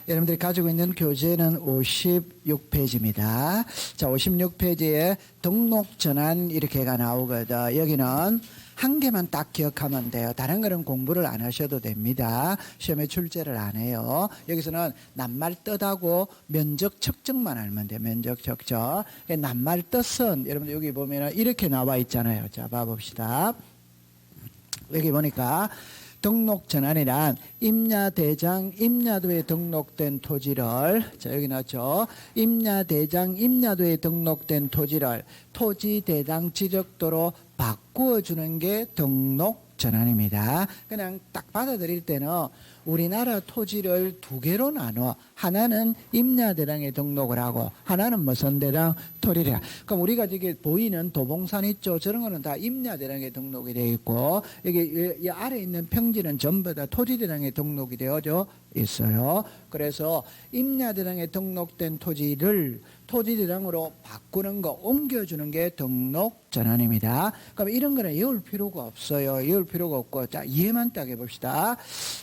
여러분들이 가지고 있는 교재는 56페이지입니다. 자, 56페이지에 등록 전환 이렇게가 나오거든. 여기는 한 개만 딱 기억하면 돼요. 다른 거는 공부를 안 하셔도 됩니다. 시험에 출제를 안 해요. 여기서는 낱말 뜻하고 면적 측정만 알면 돼요. 면적 측정. 낱말 뜻은 여러분들 여기 보면 이렇게 나와 있잖아요. 자, 봐봅시다. 여기 보니까 등록 전환이란 임야대장, 임야도에 등록된 토지를, 자, 여기 나왔죠. 임야대장, 임야도에 등록된 토지를 토지대장 지적도로 바꾸어주는 게 등록 전환입니다. 그냥 딱 받아들일 때는 우리나라 토지를 두 개로 나눠. 하나는 임야대장에 등록을 하고 하나는 무슨 대장? 토리대장. 그럼 우리가 지금 보이는 도봉산 있죠. 저런 거는 다 임야대장에 등록이 되어 있고 여기 이 아래 있는 평지는 전부 다 토지대장에 등록이 되어져 있어요. 그래서 임야대장에 등록된 토지를 토지대장으로 바꾸는 거, 옮겨주는 게 등록 전환입니다. 그럼 이런 거는 외울 필요가 없어요. 외울 필요가 없고, 자, 이해만 딱 해봅시다.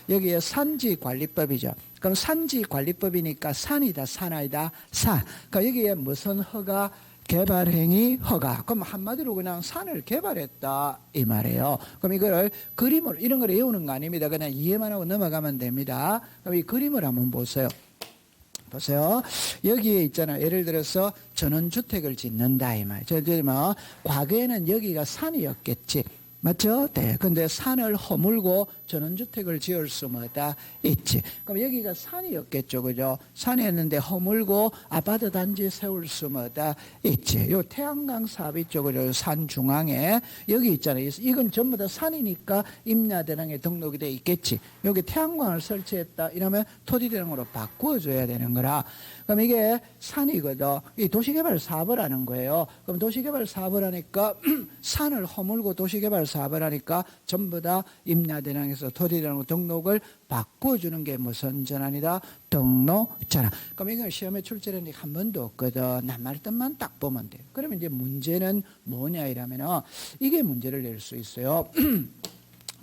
여기에 산지관리법이죠. 그럼 산지관리법이니까 산이다, 산 아니다, 산. 그러니까 여기에 무슨 허가? 개발행위 허가. 그럼 한마디로 그냥 산을 개발했다 이 말이에요. 그럼 이걸 그림을 이런 걸 외우는 거 아닙니다. 그냥 이해만 하고 넘어가면 됩니다. 그럼 이 그림을 한번 보세요. 보세요. 여기에 있잖아. 예를 들어서 전원주택을 짓는다 이 말. 뭐 과거에는 여기가 산이었겠지. 맞죠? 네. 근데 산을 허물고 전원주택을 지을 수마다 있지. 그럼 여기가 산이었겠죠. 그죠? 산이었는데 허물고 아파트 단지 세울 수마다 있지. 요 태양광 사업 있죠. 그죠? 산 중앙에. 여기 있잖아요. 이건 전부 다 산이니까 임야대장에 등록이 돼 있겠지. 여기 태양광을 설치했다. 이러면 토지대장으로 바꾸어줘야 되는 거라. 그럼 이게 산이거든. 이 도시개발 사업을 하는 거예요. 그럼 도시개발 사업을 하니까 산을 허물고 도시개발 사업을 하니까 전부 다 임야대장에서 토지대장으로 등록을 바꿔주는 게 무슨 전환이다? 등록 전환. 그럼 이건 시험에 출제된 게 한 번도 없거든. 낱말 뜻만 딱 보면 돼. 그러면 이제 문제는 뭐냐 이러면은 이게 문제를 낼 수 있어요.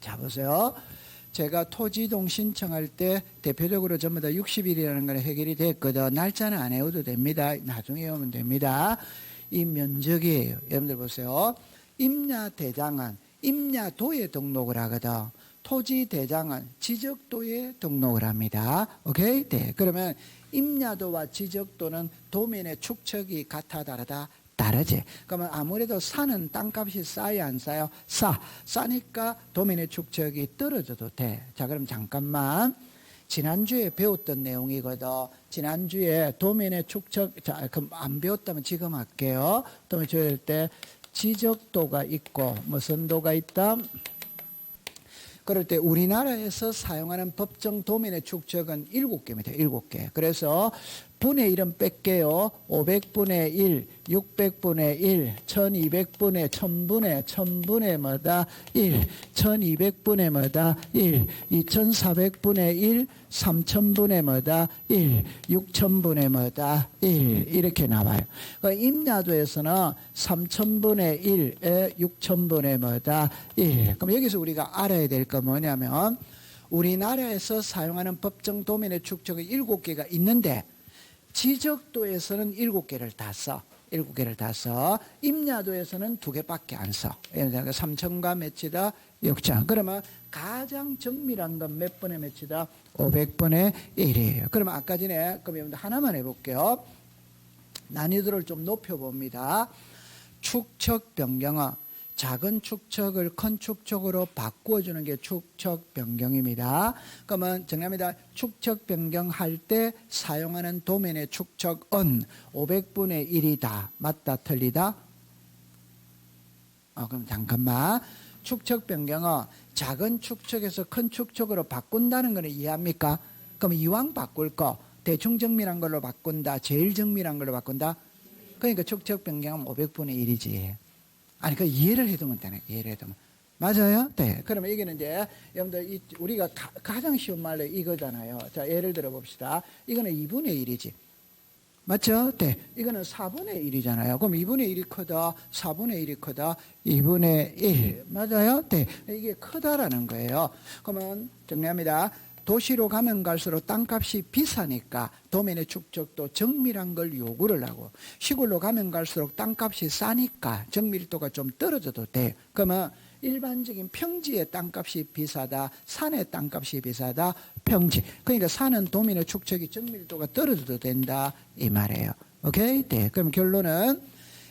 자, 보세요. 제가 토지이동 신청할 때 대표적으로 전부 다 60일이라는 건 해결이 됐거든. 날짜는 안 외워도 됩니다. 나중에 외우면 됩니다. 이 면적이에요. 여러분들 보세요. 임야대장은 임야도에 등록을 하거든. 토지대장은 지적도에 등록을 합니다. 오케이? 네. 그러면 임야도와 지적도는 도면의 축척이 같아 다르다? 다르지. 그러면 아무래도 산은 땅값이 싸야 안 싸요? 싸니까 도면의 축척이 떨어져도 돼. 자, 그럼 잠깐만. 지난주에 배웠던 내용이거든. 지난주에 도면의 축척, 자, 그럼 안 배웠다면 지금 할게요. 도면 조회할 때 지적도가 있고 무슨 도가 있다? 그럴 때 우리나라에서 사용하는 법정 도면의 축척은 7개입니다. 7개. 그래서 분의 1은 뺄게요. 500분의 1, 600분의 1, 1200분의 1000분의 1000분의 뭐다? 1, 1200분의 뭐다? 1, 2400분의 1, 3000분의 뭐다? 1, 6000분의 뭐다? 1 이렇게 나와요. 그러니까 임야도에서는 3000분의 1에 6000분의 뭐다? 1. 그럼 여기서 우리가 알아야 될 거 뭐냐면 우리나라에서 사용하는 법정 도면의 축척이 7개가 있는데 지적도에서는 7개를 다 써. 7개를 다 써. 임야도에서는 2개밖에 안 써. 예를 들어 3천과 몇이다? 6천. 그러면 가장 정밀한 건 몇 분의 몇이다? 500분의 1이에요. 그러면 아까 전에 그럼 하나만 해볼게요. 난이도를 좀 높여봅니다. 축척 변경은 작은 축척을 큰 축척으로 바꾸어주는 게 축척 변경입니다. 그러면 정답입니다. 축척 변경할 때 사용하는 도면의 축척은 500분의 1이다. 맞다? 틀리다? 그럼 잠깐만. 축척 변경은 작은 축척에서 큰 축척으로 바꾼다는 거는 이해합니까? 그럼 이왕 바꿀 거 대충 정밀한 걸로 바꾼다. 제일 정밀한 걸로 바꾼다. 그러니까 축척 변경은 500분의 1이지. 아니, 그 이해를 해두면 되네. 이해를 해두면. 맞아요? 네. 그러면 여기는 이제, 여러분들, 우리가 가장 쉬운 말로 이거잖아요. 자, 예를 들어 봅시다. 이거는 2분의 1이지. 맞죠? 네. 이거는 4분의 1이잖아요. 그럼 2분의 1이 크다, 4분의 1이 크다, 2분의 1. 맞아요? 네. 이게 크다라는 거예요. 그러면 정리합니다. 도시로 가면 갈수록 땅값이 비싸니까 도면의 축적도 정밀한 걸 요구를 하고, 시골로 가면 갈수록 땅값이 싸니까 정밀도가 좀 떨어져도 돼. 그러면 일반적인 평지의 땅값이 비싸다, 산의 땅값이 비싸다, 평지. 그러니까 산은 도면의 축적이 정밀도가 떨어져도 된다 이 말이에요. 오케이? 네. 그럼 결론은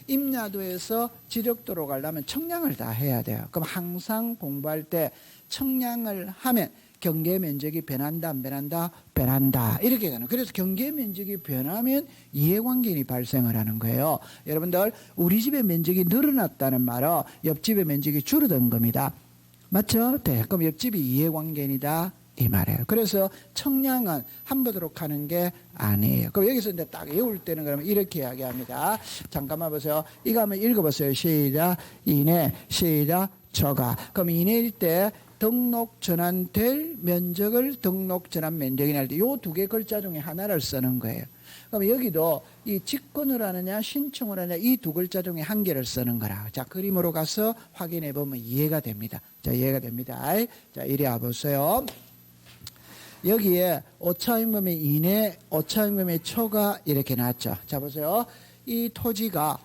임야도에서 지력도로 가려면 청량을 다 해야 돼요. 그럼 항상 공부할 때 청량을 하면 경계 면적이 변한다, 안 변한다? 변한다. 이렇게 가는. 그래서 경계 면적이 변하면 이해관계인이 발생을 하는 거예요. 여러분들, 우리 집의 면적이 늘어났다는 말은 옆집의 면적이 줄어든 겁니다. 맞죠? 네. 그럼 옆집이 이해관계인이다 이 말이에요. 그래서 청량은 함부도록 하는 게 아니에요. 그럼 여기서 이제 딱 외울 때는 그러면 이렇게 이야기합니다. 잠깐만 보세요. 이거 한번 읽어보세요. 시작. 이내, 시작. 초과. 그럼 이내일 때 등록 전환될 면적을 등록 전환 면적이라 할 때 이 두 개 글자 중에 하나를 쓰는 거예요. 그럼 여기도 이 직권을 하느냐 신청을 하느냐 이 두 글자 중에 한 개를 쓰는 거라. 자, 그림으로 가서 확인해 보면 이해가 됩니다. 자, 이해가 됩니다. 자, 이리 와보세요. 여기에 오차임금의 이내, 오차임금의 초가 이렇게 나왔죠. 자, 보세요. 이 토지가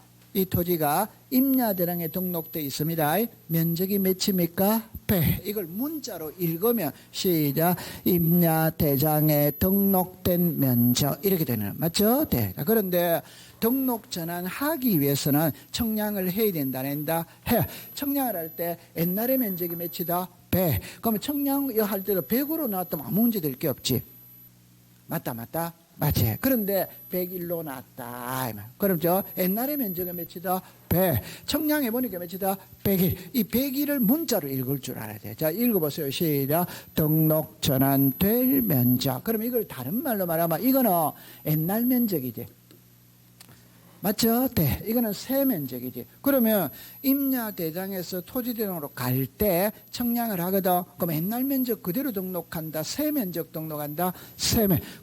임야대량에 등록되어 있습니다. 면적이 몇입니까? 100. 이걸 문자로 읽으면 시작. 임야대장에 등록된 면적 이렇게 되는, 맞죠? 네. 그런데 등록 전환하기 위해서는 청량을 해야 된다, 안 된다? 해. 청량을 할 때 옛날의 면적이 몇이다? 100. 그러면 청량할 때도 100으로 나왔다면 아무 문제 될 게 없지. 맞다. 맞지. 그런데 101로 나왔다. 그럼 옛날의 면적은 몇이다? 100. 청량해 보니까 몇이다? 101. 이 101을 문자로 읽을 줄 알아야 돼. 자, 읽어보세요. 시작. 등록 전환될 면적. 그럼 이걸 다른 말로 말하면 이거는 옛날 면적이지. 맞죠? 네. 이거는 새 면적이지. 그러면 임야대장에서 토지대장으로 갈 때 청량을 하거든. 그럼 옛날 면적 그대로 등록한다. 새 면적 등록한다.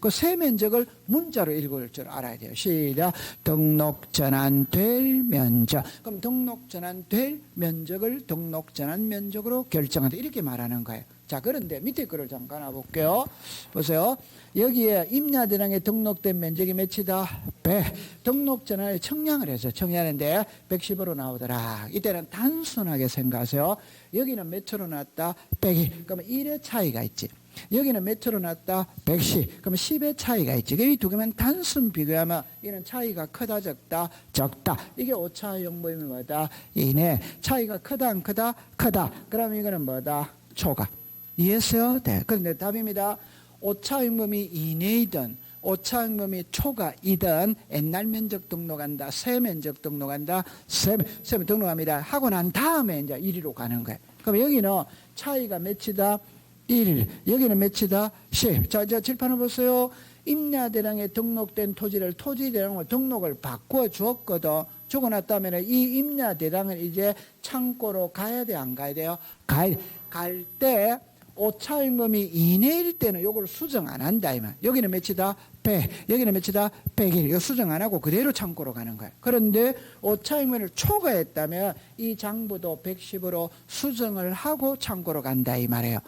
그 새 면적을 문자로 읽을 줄 알아야 돼요. 시작. 등록 전환될 면적. 그럼 등록 전환될 면적을 등록 전환 면적으로 결정한다. 이렇게 말하는 거예요. 자, 그런데 밑에 거를 잠깐 와볼게요. 보세요. 여기에 임야대장에 등록된 면적이 몇이다? 100. 등록 전환에 청량을 해서 청량하는데 110으로 나오더라. 이때는 단순하게 생각하세요. 여기는 몇으로 나왔다? 100이. 그러면 1의 차이가 있지. 여기는 몇으로 나왔다? 110. 그러면 10의 차이가 있지. 이 두 개만 단순 비교하면 이는 차이가 크다, 적다, 적다. 이게 오차 용법이 뭐다? 이내. 차이가 크다, 안 크다? 크다. 그러면 이거는 뭐다? 초과. 이해했어요? 네. 그런데 답입니다. 오차임금이 이내이든 오차임금이 초과이든 옛날 면적 등록한다, 새 면적 등록한다, 새 등록합니다 하고 난 다음에 이제 1위로 가는 거예요. 그럼 여기는 차이가 몇이다? 1. 여기는 몇이다? 10. 자, 이제 칠판을 보세요. 임야대량에 등록된 토지를 토지대량으로 등록을 바꿔 주었거든. 적어놨다면 이 임야대량을 이제 창고로 가야 돼, 안 가야 돼요? 갈 때 오차임금이 이내일 때는 요걸 수정 안 한다 이만. 여기는 몇이다? 100. 여기는 몇이다? 101. 이거 수정 안 하고 그대로 창고로 가는 거예요. 그런데 오차임금을 초과했다면 이 장부도 110으로 수정을 하고 창고로 간다 이 말이에요.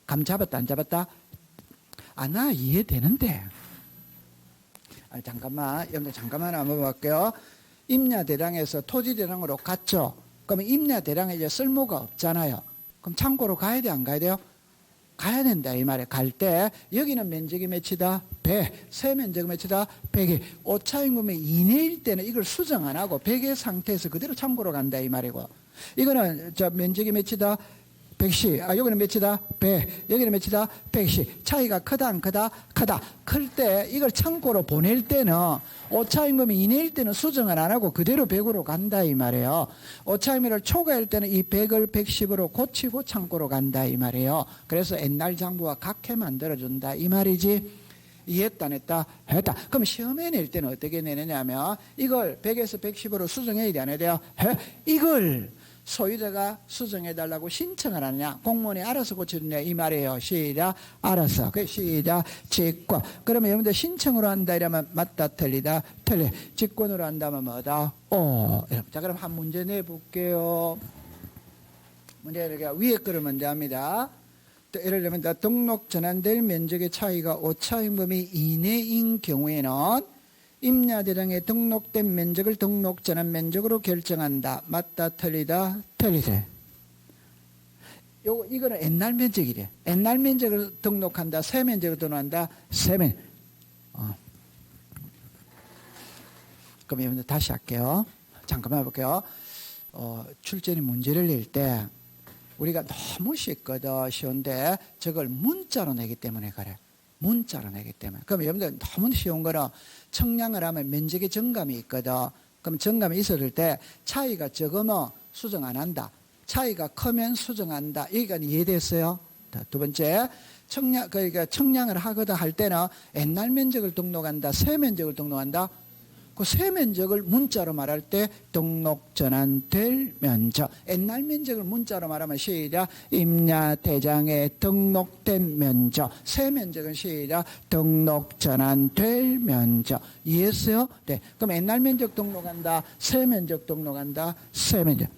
감 잡았다, 안 잡았다? 나 이해되는데. 잠깐만, 여러분들 잠깐만 한번 볼게요. 임야대량에서 토지대량으로 갔죠. 그러면 임야대량에 이제 쓸모가 없잖아요. 그럼 창고로 가야 돼, 안 가야 돼요? 가야 된다 이 말이에요. 갈 때 여기는 면적이 몇이다? 100. 새 면적이 몇이다? 100이. 오차임금이 이내일 때는 이걸 수정 안 하고 100의 상태에서 그대로 창고로 간다 이 말이고, 이거는 면적이 몇이다? 110. 여기는 몇이다? 100. 여기는 몇이다? 110. 차이가 크다, 안 크다? 크다. 클 때 이걸 창고로 보낼 때는 오차임금이 이내일 때는 수정을 안 하고 그대로 100으로 간다 이 말이에요. 오차임금을 초과할 때는 이 100을 110으로 고치고 창고로 간다 이 말이에요. 그래서 옛날 장부와 같게 만들어준다 이 말이지. 이해했다, 안 했다? 했다. 그럼 시험에 낼 때는 어떻게 내느냐면 이걸 100에서 110으로 수정해야 돼, 안 해야 돼요? 이걸 소유자가 수정해달라고 신청을 하느냐, 공무원이 알아서 고쳐주냐 이 말이에요. 시작. 알아서. 시작. 직권. 그러면 여러분들 신청으로 한다 이러면 맞다, 틀리다, 틀려. 직권으로 한다면 뭐다? 자, 그럼 한 문제 내볼게요. 문제 이렇게 위에 거를 먼저 합니다. 예를 들면 등록 전환될 면적의 차이가 오차인 범위 이내인 경우에는 임야대장에 등록된 면적을 등록 전환 면적으로 결정한다. 맞다, 틀리다, 틀리다. 이거는 옛날 면적이래. 옛날 면적을 등록한다. 새 면적을 등록한다. 새 면적. 그럼 여러분들 다시 할게요. 잠깐만 해볼게요. 출제는 문제를 낼 때 우리가 너무 쉽거든. 쉬운데 저걸 문자로 내기 때문에 그래. 문자로 내기 때문에. 그럼 여러분들 너무 쉬운 거는 청량을 하면 면적의 정감이 있거든. 그럼 정감이 있었을 때 차이가 적으면 수정 안 한다. 차이가 크면 수정한다. 여기가 이해됐어요? 두 번째, 그러니까 청량을 하거든 할 때는 옛날 면적을 등록한다. 새 면적을 등록한다. 그 새 면적을 문자로 말할 때 등록 전환될 면적. 옛날 면적을 문자로 말하면 시작. 임야 대장에 등록된 면적. 새 면적은 시작. 등록 전환될 면적. 이해했어요? 네. 그럼 옛날 면적 등록한다. 새 면적 등록한다. 새 면적.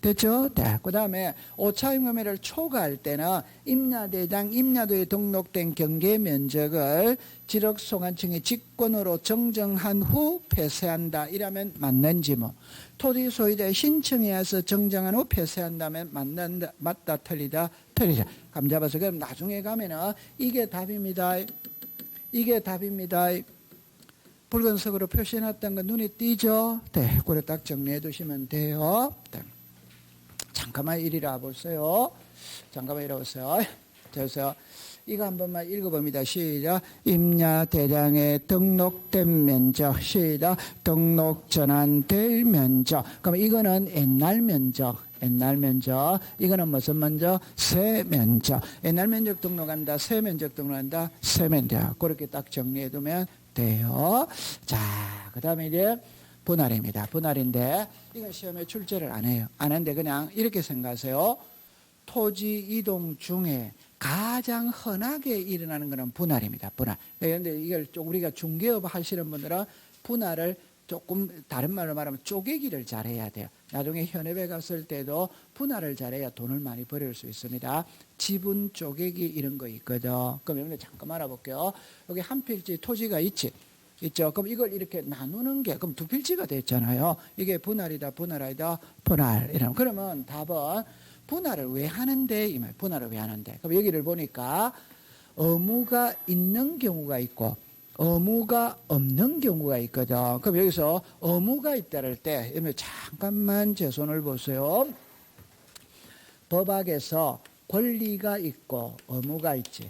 됐죠? 네. 그 다음에 오차임 범위를 초과할 때는 임야대장, 임야도에 등록된 경계 면적을 지력소관청의 직권으로 정정한 후 폐쇄한다. 이라면 맞는지 뭐. 토지 소유자의 신청에 의해서 정정한 후 폐쇄한다면 맞는다. 맞다, 틀리다, 틀리다. 감 잡아서 그럼 나중에 가면은 이게 답입니다. 이게 답입니다. 붉은색으로 표시해놨던 거 눈에 띄죠? 네. 그래 딱 정리해 두시면 돼요. 네. 잠깐만 이리라 보세요. 잠깐만 이리 보세요. 보세요. 이거 한 번만 읽어봅니다. 시작. 임야 대장에 등록된 면적. 시작. 등록 전환될 면적. 그럼 이거는 옛날 면적. 옛날 면적. 이거는 무슨 면적? 새 면적. 옛날 면적 등록한다. 새 면적 등록한다. 새 면적. 그렇게 딱 정리해 두면 돼요. 자, 그 다음에 이제 분할입니다. 분할인데 이건 시험에 출제를 안 해요. 안 하는데 그냥 이렇게 생각하세요. 토지 이동 중에 가장 흔하게 일어나는 것은 분할입니다. 분할. 그런데 이걸 우리가 중개업 하시는 분들은 분할을 조금 다른 말로 말하면 쪼개기를 잘해야 돼요. 나중에 현업에 갔을 때도 분할을 잘해야 돈을 많이 벌일 수 있습니다. 지분 쪼개기 이런 거 있거든. 그럼 여러분들 잠깐 알아볼게요. 여기 한 필지 토지가 있지. 있죠. 그럼 이걸 이렇게 나누는 게 그럼 두 필지가 됐잖아요. 이게 분할이다, 분할이다, 분할. 이러면 그러면 답은 분할을 왜 하는데 이 말. 분할을 왜 하는데. 그럼 여기를 보니까 의무가 있는 경우가 있고 의무가 없는 경우가 있거든. 그럼 여기서 의무가 있다를 때 잠깐만 제 손을 보세요. 법학에서 권리가 있고 의무가 있지.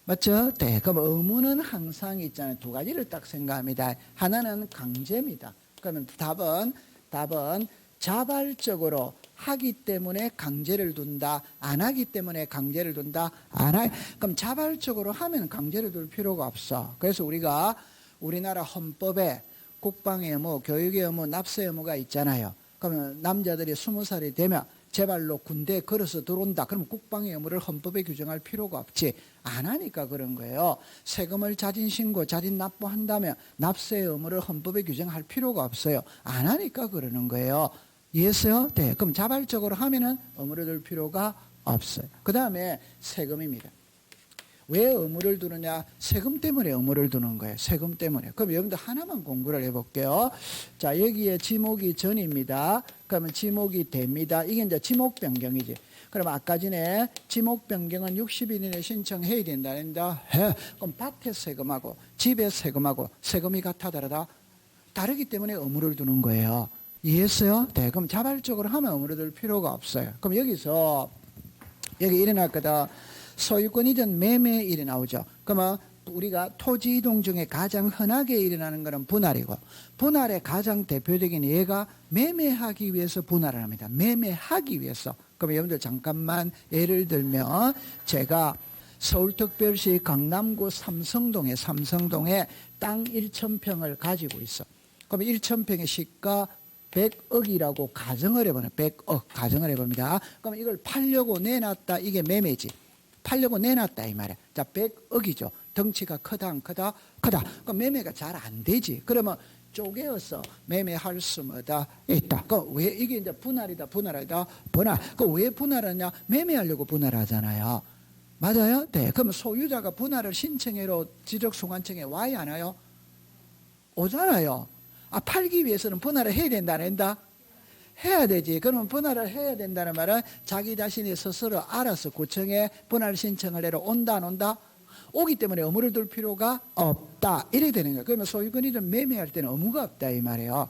맞죠? 네. 그럼 의무는 항상 있잖아요. 두 가지를 딱 생각합니다. 하나는 강제입니다. 그러면 답은 자발적으로 하기 때문에 강제를 둔다. 안 하기 때문에 강제를 둔다. 그럼 자발적으로 하면 강제를 둘 필요가 없어. 그래서 우리가 우리나라 헌법에 국방의 의무, 교육의 의무, 납세의 의무가 있잖아요. 그러면 남자들이 20살이 되면 제발로 군대에 걸어서 들어온다. 그럼 국방의 의무를 헌법에 규정할 필요가 없지. 안 하니까 그런 거예요. 세금을 자진신고, 자진납부한다면 납세의 의무를 헌법에 규정할 필요가 없어요. 안 하니까 그러는 거예요. 이해했어요? 네. 그럼 자발적으로 하면은 의무를 둘 필요가 없어요. 그 다음에 세금입니다. 왜 의무를 두느냐? 세금 때문에 의무를 두는 거예요. 세금 때문에. 그럼 여러분들 하나만 공부를 해볼게요. 자, 여기에 지목이 전입니다. 그러면 지목이 됩니다. 이게 이제 지목 변경이지. 그럼 아까 전에 지목 변경은 60일 이내에 신청해야 된다. 해. 그럼 밭에 세금하고 집에 세금하고 세금이 같아 다르다? 다르기 때문에 의무를 두는 거예요. 이해했어요? 네. 그럼 자발적으로 하면 의무를 둘 필요가 없어요. 그럼 여기서 여기 일어났거든. 소유권이든 매매 일이 나오죠. 그러면 우리가 토지 이동 중에 가장 흔하게 일어나는 것은 분할이고 분할의 가장 대표적인 예가 매매하기 위해서 분할을 합니다. 매매하기 위해서. 그럼 여러분들 잠깐만 예를 들면 제가 서울특별시 강남구 삼성동에 땅 1,000평을 가지고 있어. 그럼 1,000평의 시가 100억이라고 가정을 해보면 100억 가정을 해봅니다. 그럼 이걸 팔려고 내놨다. 이게 매매지. 팔려고 내놨다 이 말이야. 자, 100억이죠. 덩치가 크다 안 크다? 크다. 그럼 매매가 잘 안 되지. 그러면 쪼개어서 매매할 수마다 있다. 왜 이게 이제 분할이다. 분할. 왜 분할하냐? 매매하려고 분할하잖아요. 맞아요? 네. 그럼 소유자가 분할을 신청해로 지적소관청에 와야 하나요? 오잖아요. 팔기 위해서는 분할을 해야 된다, 안 한다? 해야 되지. 그러면 분할을 해야 된다는 말은 자기 자신이 스스로 알아서 구청에 분할 신청을 해로 온다, 안 온다? 오기 때문에 의무를 둘 필요가 없다. 이렇게 되는 거예요. 그러면 소유권이든 매매할 때는 의무가 없다, 이 말이에요.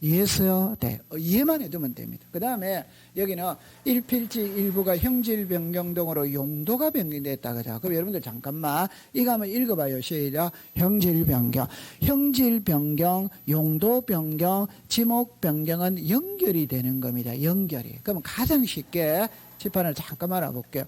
이해했어요? 네. 이해만 해두면 됩니다. 그 다음에 여기는 일필지 일부가 형질 변경 등으로 용도가 변경됐다. 그죠? 그럼 여러분들 잠깐만 이거 한번 읽어봐요. 시작. 형질 변경. 형질 변경, 용도 변경, 지목 변경은 연결이 되는 겁니다. 연결이. 그러면 가장 쉽게 칠판을 잠깐만 알아볼게요.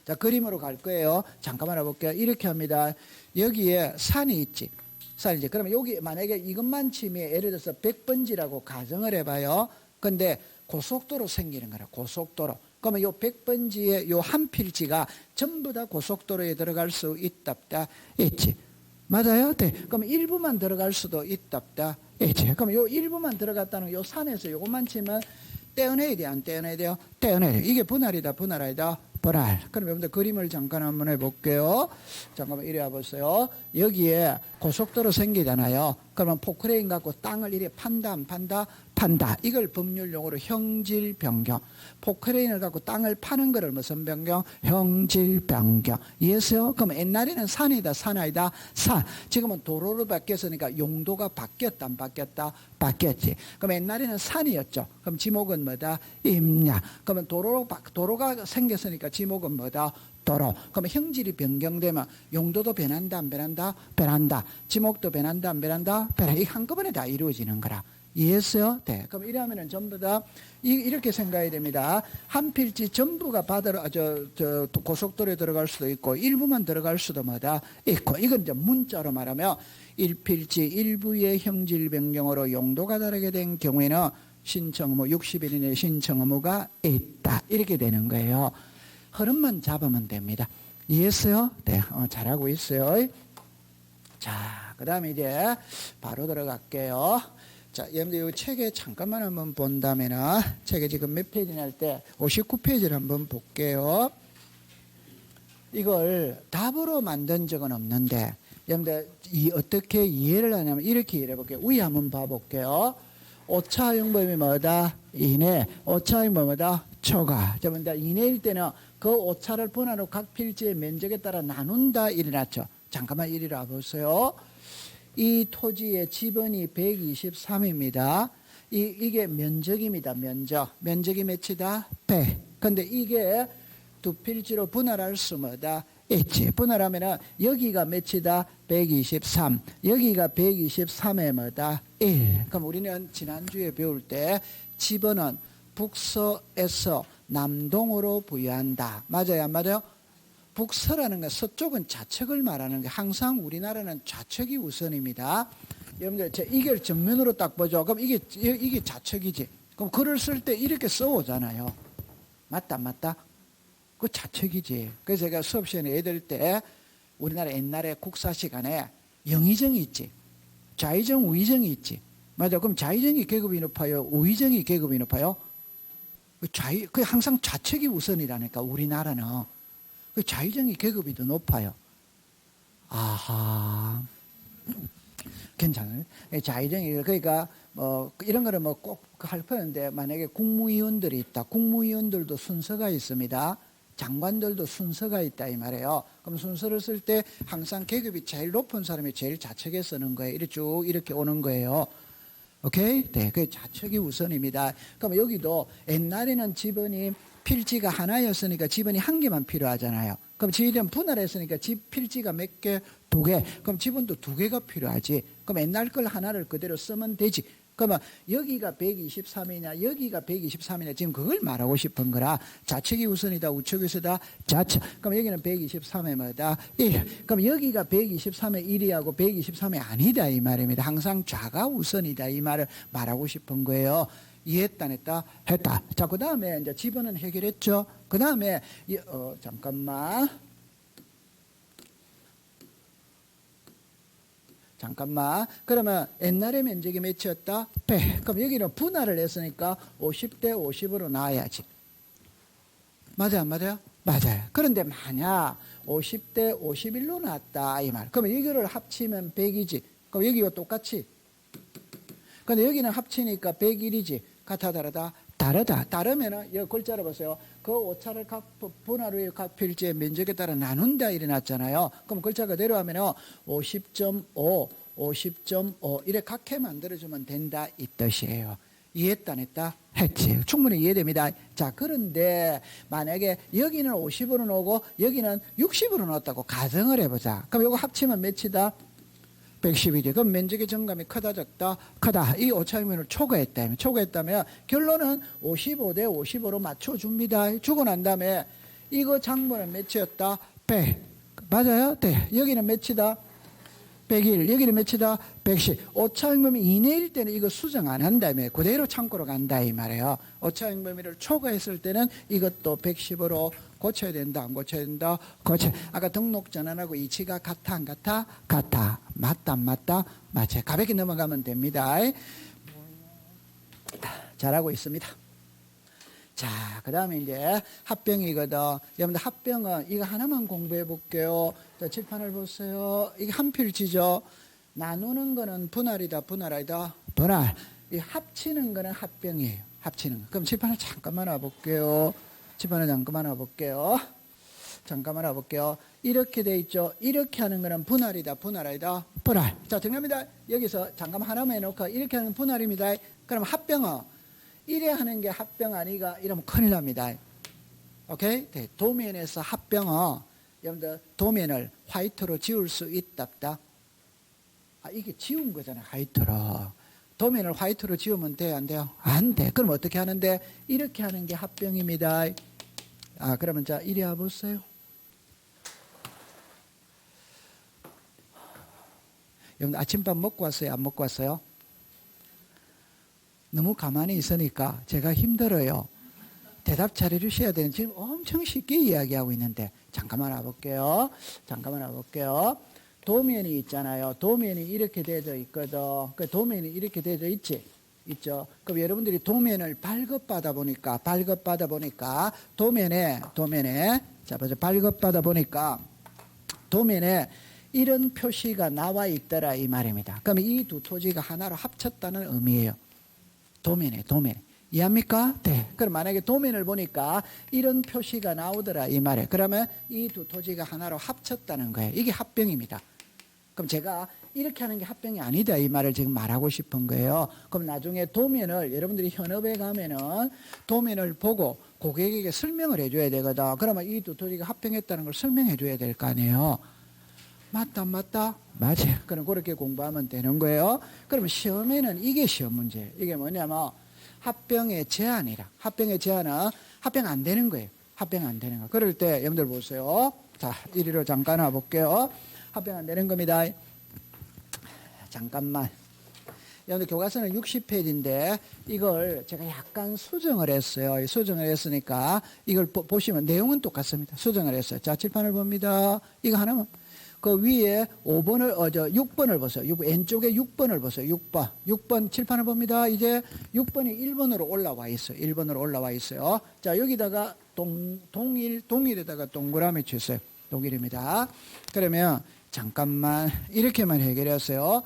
자, 그림으로 갈 거예요. 잠깐만 알아볼게요. 이렇게 합니다. 여기에 산이 있지. 산이지. 그러면 여기 만약에 이것만 치면 예를 들어서 100번지라고 가정을 해봐요. 근데 고속도로 생기는 거라. 고속도로. 그러면 요 100번지의 요 한 필지가 전부 다 고속도로에 들어갈 수 있다, 없다, 있지. 맞아요? 네. 그럼 일부만 들어갈 수도 있다, 없다, 있지. 그럼 요 일부만 들어갔다는 요 산에서 요것만 치면 떼어내야 돼, 안 떼어내야 돼요? 떼어내야 돼. 이게 분할이다, 분할 아니다? 분할. 그럼 여러분들 그림을 잠깐 한번 해볼게요. 잠깐만 이리 와보세요. 여기에 고속도로 생기잖아요. 그러면 포크레인 갖고 땅을 이리 판다, 안 판다? 판다. 이걸 법률 용어로 형질 변경. 포크레인을 갖고 땅을 파는 거를 무슨 변경? 형질 변경. 이해했어요? 그럼 옛날에는 산이다, 산 아니다? 산. 지금은 도로로 바뀌었으니까 용도가 바뀌었다, 안 바뀌었다? 바뀌었지. 그럼 옛날에는 산이었죠. 그럼 지목은 뭐다? 임야. 그러면 도로가 생겼으니까 지목은 뭐다? 도로. 그러면 형질이 변경되면 용도도 변한다, 안 변한다? 변한다. 지목도 변한다, 안 변한다? 변한다. 이게 한꺼번에 다 이루어지는 거라. 이해했어요? 네. 그럼 이러면은 전부 다 이렇게 생각해야 됩니다. 한 필지 전부가 고속도로에 들어갈 수도 있고 일부만 들어갈 수도 뭐다 있고. 이건 이제 문자로 말하면 일필지 일부의 형질 변경으로 용도가 다르게 된 경우에는 신청 의무 60일 이내 신청 의무가 있다. 이렇게 되는 거예요. 흐름만 잡으면 됩니다. 이해했어요? 네. 잘하고 있어요. 자, 그 다음에 이제 바로 들어갈게요. 자, 여러분들 이 책에 잠깐만 한번 본다면은 책에 지금 몇 페이지나 할 때 59페이지를 한번 볼게요. 이걸 답으로 만든 적은 없는데 여러분들 어떻게 이해를 하냐면 이렇게 이해해 볼게요. 위에 한번 봐볼게요. 오차용범이 뭐다? 이내. 오차용범이 뭐다? 초과. 여러분들 이내일 때는 그 오차를 분할로 각 필지의 면적에 따라 나눈다 일어났죠. 잠깐만 이리 와보세요. 이 토지의 지번이 123입니다. 이게 면적입니다. 면적이 몇이다? 100. 근데 이게 두 필지로 분할할 수 뭐다? 있지. 분할하면은 여기가 몇이다? 123. 여기가 123에 뭐다? 1. 그럼 우리는 지난주에 배울 때 지번은 북서에서 남동으로 부여한다. 맞아요, 안 맞아요? 북서라는 건 서쪽은 좌측을 말하는 게 항상 우리나라는 좌측이 우선입니다. 여러분들 이걸 정면으로 딱 보죠. 그럼 이게 좌측이지. 그럼 글을 쓸 때 이렇게 써오잖아요. 맞다, 안 맞다? 그 좌측이지. 그래서 제가 수업 시간에 애들 때 우리나라 옛날에 국사 시간에 영의정이 있지. 좌의정, 우의정이 있지. 맞아. 그럼 좌의정이 계급이 높아요? 우의정이 계급이 높아요? 그 항상 좌측이 우선이라니까 우리나라는. 그 좌의정이 계급이 더 높아요. 아하. 괜찮아요. 좌의정이, 그러니까, 이런 거는 꼭 할 뻔한데, 만약에 국무위원들이 있다. 국무위원들도 순서가 있습니다. 장관들도 순서가 있다, 이 말이에요. 그럼 순서를 쓸 때 항상 계급이 제일 높은 사람이 제일 좌측에 쓰는 거예요. 이렇게 쭉 이렇게 오는 거예요. 오케이? 네. 그 좌측이 우선입니다. 그럼 여기도 옛날에는 지번이 필지가 하나였으니까 지번이 한 개만 필요하잖아요. 그럼 지번 분할했으니까 필지가 몇 개? 두 개. 그럼 지번도 두 개가 필요하지. 그럼 옛날 걸 하나를 그대로 쓰면 되지. 그러면 여기가 123이냐 여기가 123이냐 지금 그걸 말하고 싶은 거라. 좌측이 우선이다 우측이 우선이다 좌측. 그럼 여기는 123에 뭐다? 1. 그럼 여기가 123에 1이하고 123에 아니다 이 말입니다. 항상 좌가 우선이다 이 말을 말하고 싶은 거예요. 이해했다 안 했다? 했다. 자, 그 다음에 이제 지번은 해결했죠. 그 다음에 잠깐만. 잠깐만. 그러면 옛날에 면적이 몇이었다? 100. 그럼 여기는 분할을 했으니까 50대 50으로 나와야지. 맞아요, 안 맞아요? 맞아요. 그런데 만약 50대 51로 나왔다 이 말. 그러면 여기를 합치면 100이지. 그럼 여기와 똑같이. 근데 여기는 합치니까 101이지. 같아 다르다? 다르다. 다르면은 여기 글자로 보세요. 그 오차를 각 분할 후에 각 필지의 면적에 따라 나눈다 이래놨잖아요. 그럼 글자 그대로 하면은 50.5, 50.5 이래 각해 만들어주면 된다 이 뜻이에요. 이해했다 안 했다? 했지. 충분히 이해됩니다. 자, 그런데 만약에 여기는 50으로 놓고 여기는 60으로 놓았다고 가정을 해보자. 그럼 이거 합치면 몇이다? 110이지. 그럼 면적의 정감이 크다 적다? 크다. 이 오차이면을 초과했다면 결론은 55대 55로 맞춰줍니다. 주고 난 다음에 이거 장부는 몇이었다? 100. 맞아요? 네. 여기는 몇이다? 101. 여기는 몇이다? 110. 오차익범위 이내일 때는 이거 수정 안 한다며 그대로 창고로 간다 이 말이에요. 오차익범위를 초과했을 때는 이것도 110으로 고쳐야 된다 안 고쳐야 된다? 고쳐. 아까 등록 전환하고 이치가 같아 안 같아? 같아. 맞다 안 맞다? 맞아요. 가볍게 넘어가면 됩니다. 잘하고 있습니다. 자, 그 다음에 이제 합병이거든. 여러분들 합병은 이거 하나만 공부해 볼게요. 자, 칠판을 보세요. 이게 한 필지죠. 나누는 거는 분할이다, 분할. 이 합치는 거는 합병이에요. 합치는 거. 그럼 칠판을 잠깐만 와볼게요. 잠깐만 와볼게요. 이렇게 돼 있죠. 이렇게 하는 거는 분할이다, 분할. 자, 정답입니다. 여기서 잠깐 하나만 해놓고 이렇게 하는 건 분할입니다. 그럼 합병은 이래 하는 게 합병 아니가 이러면 큰일 납니다. 오케이? 네. 도면에서 합병은 여러분들 도면을 화이트로 지울 수 있다 없다? 이게 지운 거잖아요. 화이트로. 도면을 화이트로 지우면 돼요? 안 돼요? 안 돼. 그럼 어떻게 하는데? 이렇게 하는 게 합병입니다. 그러면 자 이리 와보세요. 여러분 아침밥 먹고 왔어요? 안 먹고 왔어요? 너무 가만히 있으니까 제가 힘들어요. 대답 잘해주셔야 되는 지금 엄청 쉽게 이야기하고 있는데 잠깐만 와볼게요. 도면이 있잖아요. 도면이 이렇게 되어 있거든. 그 도면이 이렇게 되어 있죠. 그럼 여러분들이 도면을 발급받아 보니까 도면에 자 보세요. 발급받아 보니까 도면에 이런 표시가 나와 있더라 이 말입니다. 그럼 이 두 토지가 하나로 합쳤다는 의미예요. 도면에. 이해합니까? 네. 그럼 만약에 도면을 보니까 이런 표시가 나오더라 이 말이에요. 그러면 이 두 토지가 하나로 합쳤다는 거예요. 이게 합병입니다. 그럼 제가 이렇게 하는 게 합병이 아니다 이 말을 지금 말하고 싶은 거예요. 그럼 나중에 도면을 여러분들이 현업에 가면은 도면을 보고 고객에게 설명을 해줘야 되거든. 그러면 이 두 토지가 합병했다는 걸 설명해 줘야 될 거 아니에요. 맞다? 맞아요. 그럼 그렇게 공부하면 되는 거예요. 그러면 시험에는 이게 시험 문제. 이게 뭐냐면 합병의 제한이라. 합병의 제한은 합병 안 되는 거예요. 합병 안 되는 거. 그럴 때 여러분들 보세요. 자, 이리로 잠깐 와볼게요. 합병 안 되는 겁니다. 잠깐만. 여러분들 교과서는 60페이지인데 이걸 제가 약간 수정을 했어요. 수정을 했으니까 이걸 보시면 내용은 똑같습니다. 수정을 했어요. 자, 칠판을 봅니다. 이거 하나만. 그 위에 6번을 보세요. 왼쪽에 6번을 보세요. 6번 칠판을 봅니다. 이제 6번이 1번으로 올라와 있어요. 1번으로 올라와 있어요. 자, 여기다가 동일에다가 동그라미 주세요. 동일입니다. 그러면 잠깐만 이렇게만 해결했어요.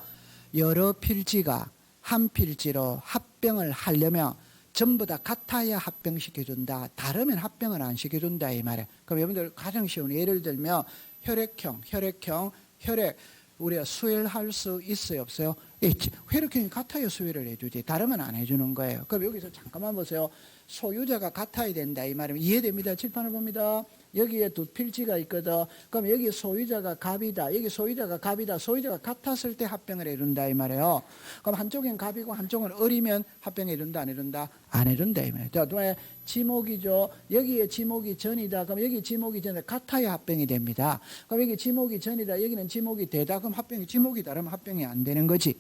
여러 필지가 한 필지로 합병을 하려면 전부 다 같아야 합병시켜준다. 다르면 합병을 안 시켜준다 이 말이에요. 그럼 여러분들 가장 쉬운 예를 들면 혈액 우리가 수혈할 수 있어요 없어요? 있지. 혈액형이 같아야 수혈을 해주지 다르면 안 해주는 거예요. 그럼 여기서 잠깐만 보세요. 소유자가 같아야 된다 이 말이면 이해됩니다. 칠판을 봅니다. 여기에 두 필지가 있거든. 그럼 여기 소유자가 갑이다. 여기 소유자가 갑이다. 소유자가 같았을 때 합병을 해준다 이 말이에요. 그럼 한쪽은 갑이고 한쪽은 을이면 합병해준다 안 해준다? 안 해준다 이 말이에요. 자, 또 지목이죠. 여기에 지목이 전이다. 그럼 여기 지목이 전이다. 같아야 합병이 됩니다. 그럼 여기 지목이 전이다. 여기는 지목이 되다. 그럼 합병이 지목이다. 그러면 합병이 안 되는 거지.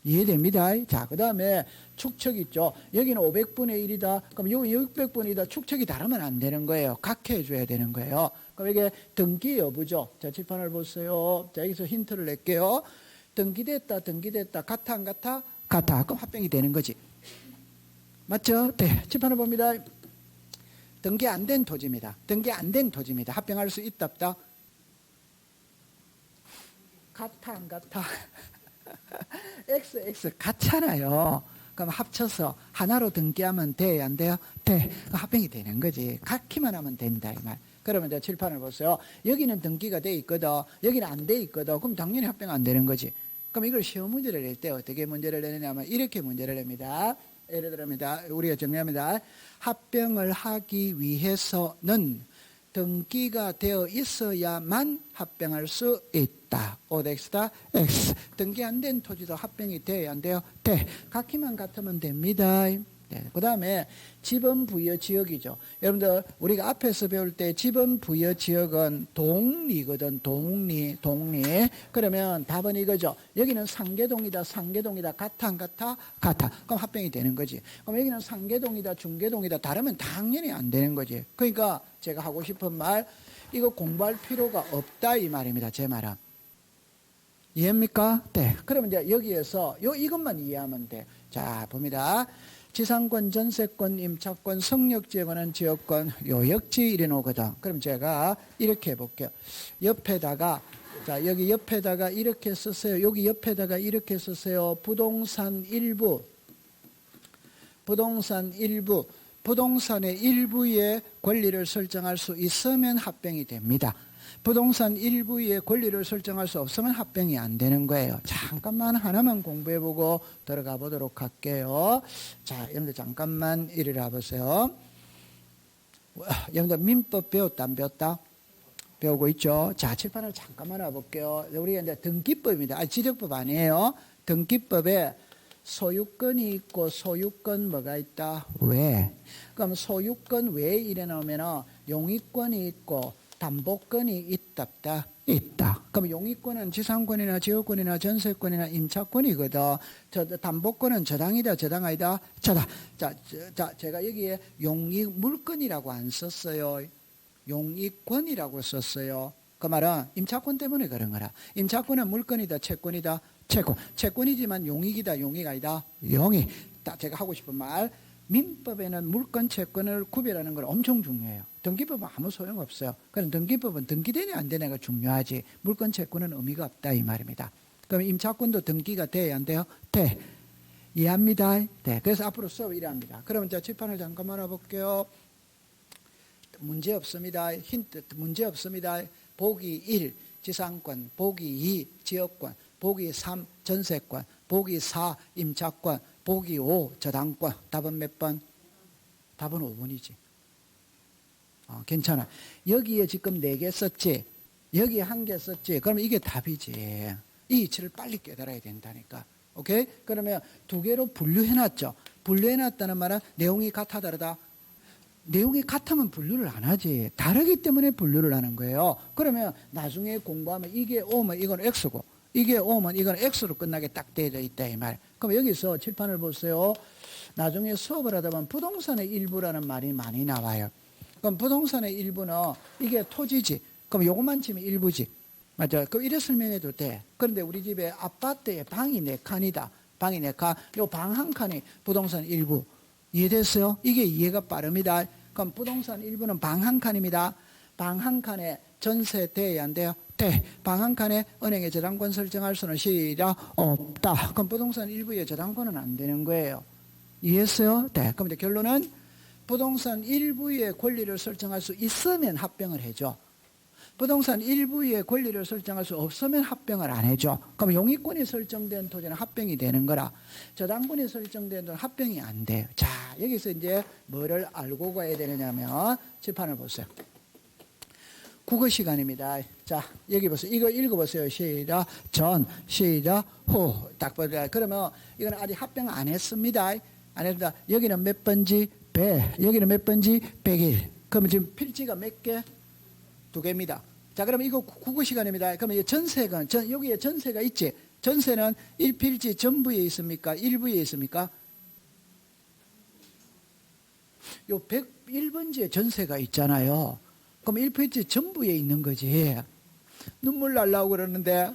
이해됩니다. 자, 그 다음에 축척 있죠. 여기는 500분의 1이다. 그럼 여기 600분이다. 축척이 다르면 안 되는 거예요. 각해 줘야 되는 거예요. 그럼 이게 등기 여부죠. 자, 칠판을 보세요. 자, 여기서 힌트를 낼게요. 등기됐다. 같아 안 같아? 같아. 그럼 합병이 되는 거지. 맞죠? 네. 칠판을 봅니다. 등기 안 된 토지입니다. 등기 안 된 토지입니다. 합병할 수 있다 없다? 같아 안 같아? X 같잖아요. 그럼 합쳐서 하나로 등기하면 돼, 안 돼요? 돼. 그럼 합병이 되는 거지. 같기만 하면 된다 이 말. 그러면 이제 칠판을 보세요. 여기는 등기가 돼 있거든. 여기는 안 돼 있거든. 그럼 당연히 합병 안 되는 거지. 그럼 이걸 시험 문제를 낼 때 어떻게 문제를 내느냐면 이렇게 문제를 냅니다. 예를 들어입니다. 우리가 정리합니다. 합병을 하기 위해서는 등기가 되어 있어야만 합병할 수 있다. OX다. X. 등기 안 된 토지도 합병이 돼야 안 돼요? 돼. 같기만 같으면 됩니다. 네. 그 다음에 지분 부여 지역이죠. 여러분들 우리가 앞에서 배울 때 지분 부여 지역은 동리거든. 동리. 그러면 답은 이거죠. 여기는 상계동이다. 같아 안 같아? 같아. 그럼 합병이 되는 거지. 그럼 여기는 상계동이다. 중계동이다. 다르면 당연히 안 되는 거지. 그러니까 제가 하고 싶은 말, 이거 공부할 필요가 없다 이 말입니다. 제 말은. 이해합니까? 네. 그러면 이제 여기에서 이것만 이해하면 돼. 자, 봅니다. 지상권, 전세권, 임차권, 성역지에 관한 지역권, 요역지 이래 놓거든. 그럼 제가 이렇게 해볼게요. 옆에다가, 자, 여기 옆에다가 이렇게 쓰세요. 여기 옆에다가 이렇게 쓰세요. 부동산 일부. 부동산의 일부의 권리를 설정할 수 있으면 합병이 됩니다. 부동산 일부의 권리를 설정할 수 없으면 합병이 안 되는 거예요. 잠깐만 하나만 공부해보고 들어가 보도록 할게요. 자, 여러분들 잠깐만 이리 와보세요. 여러분들 민법 배웠다 안 배웠다? 배우고 있죠. 자, 칠판을 잠깐만 와볼게요. 우리가 이제 등기법입니다. 지적법 아니에요. 등기법에 소유권이 있고 소유권 뭐가 있다? 왜? 그럼 소유권 왜 이래 나오면 용익권이 있고 담보권이 있다 없다? 있다. 그럼 용익권은 지상권이나 지역권이나 전세권이나 임차권이거든. 담보권은 저당이다 저당 아니다? 저당. 자, 제가 여기에 용익 물권이라고 안 썼어요. 용익권이라고 썼어요. 그 말은 임차권 때문에 그런 거라. 임차권은 물권이다 채권이다? 채권이지만 용익이다 용익 아니다? 용익. 제가 하고 싶은 말, 민법에는 물권 채권을 구별하는 건 엄청 중요해요. 등기법은 아무 소용없어요. 그럼 등기법은 등기되냐 안 되냐가 중요하지, 물권 채권은 의미가 없다 이 말입니다. 그럼 임차권도 등기가 돼야 안 돼요? 돼. 이해합니다. 네. 그래서 앞으로 수업 이래 합니다. 그러면 자, 칠판을 잠깐만 와볼게요. 문제 없습니다. 힌트 문제 없습니다. 보기 1 지상권, 보기 2 지역권, 보기 3 전세권, 보기 4 임차권, 보기 5 저당권. 답은 몇 번? 답은 5번이지. 괜찮아. 여기에 지금 4개 썼지, 여기에 1개 썼지. 그러면 이게 답이지. 이 이치를 빨리 깨달아야 된다니까. 오케이? 그러면 2개로 분류해놨죠. 분류해놨다는 말은 내용이 같아 다르다? 내용이 같으면 분류를 안 하지. 다르기 때문에 분류를 하는 거예요. 그러면 나중에 공부하면 이게 O면 이건 X고, 이게 O면 이건 X로 끝나게 딱 되어 있다 이 말. 그럼 여기서 칠판을 보세요. 나중에 수업을 하다 보면 부동산의 일부라는 말이 많이 나와요. 그럼 부동산의 일부는 이게 토지지. 그럼 요것만 치면 일부지. 맞죠? 그럼 이래 설명해도 돼. 그런데 우리 집에 아파트에 방이 4칸이다. 방이 4칸. 요 방 한 칸이 부동산 일부. 이해됐어요? 이게 이해가 빠릅니다. 그럼 부동산 일부는 방 한 칸입니다. 방 한 칸에 전세 돼야 안 돼요? 돼. 방 한 칸에 은행에 저당권 설정할 수는 시작 없다. 그럼 부동산 일부에 저당권은 안 되는 거예요. 이해했어요? 네. 그럼 이제 결론은 부동산 일부의 권리를 설정할 수 있으면 합병을 해줘. 부동산 일부의 권리를 설정할 수 없으면 합병을 안 해줘. 그럼 용익권이 설정된 토지는 합병이 되는 거라. 저당권이 설정된 토지는 합병이 안 돼요. 자, 여기서 이제 뭐를 알고 가야 되느냐면 칠판을 보세요. 국어 시간입니다. 자, 여기 보세요. 이거 읽어보세요. 시작 전, 시작 후. 딱 보세요. 그러면 이건 아직 합병 안 했습니다. 안 했습니다. 여기는 몇 번지? 100. 여기는 몇 번지? 101. 그러면 지금 필지가 몇 개? 2개입니다. 자, 그럼 이거 국어 시간입니다. 그러면 전세가, 여기에 전세가 있지? 전세는 1필지 전부에 있습니까? 일부에 있습니까? 요 101번지에 전세가 있잖아요. 그럼 1필지 전부에 있는 거지. 눈물 날라고 그러는데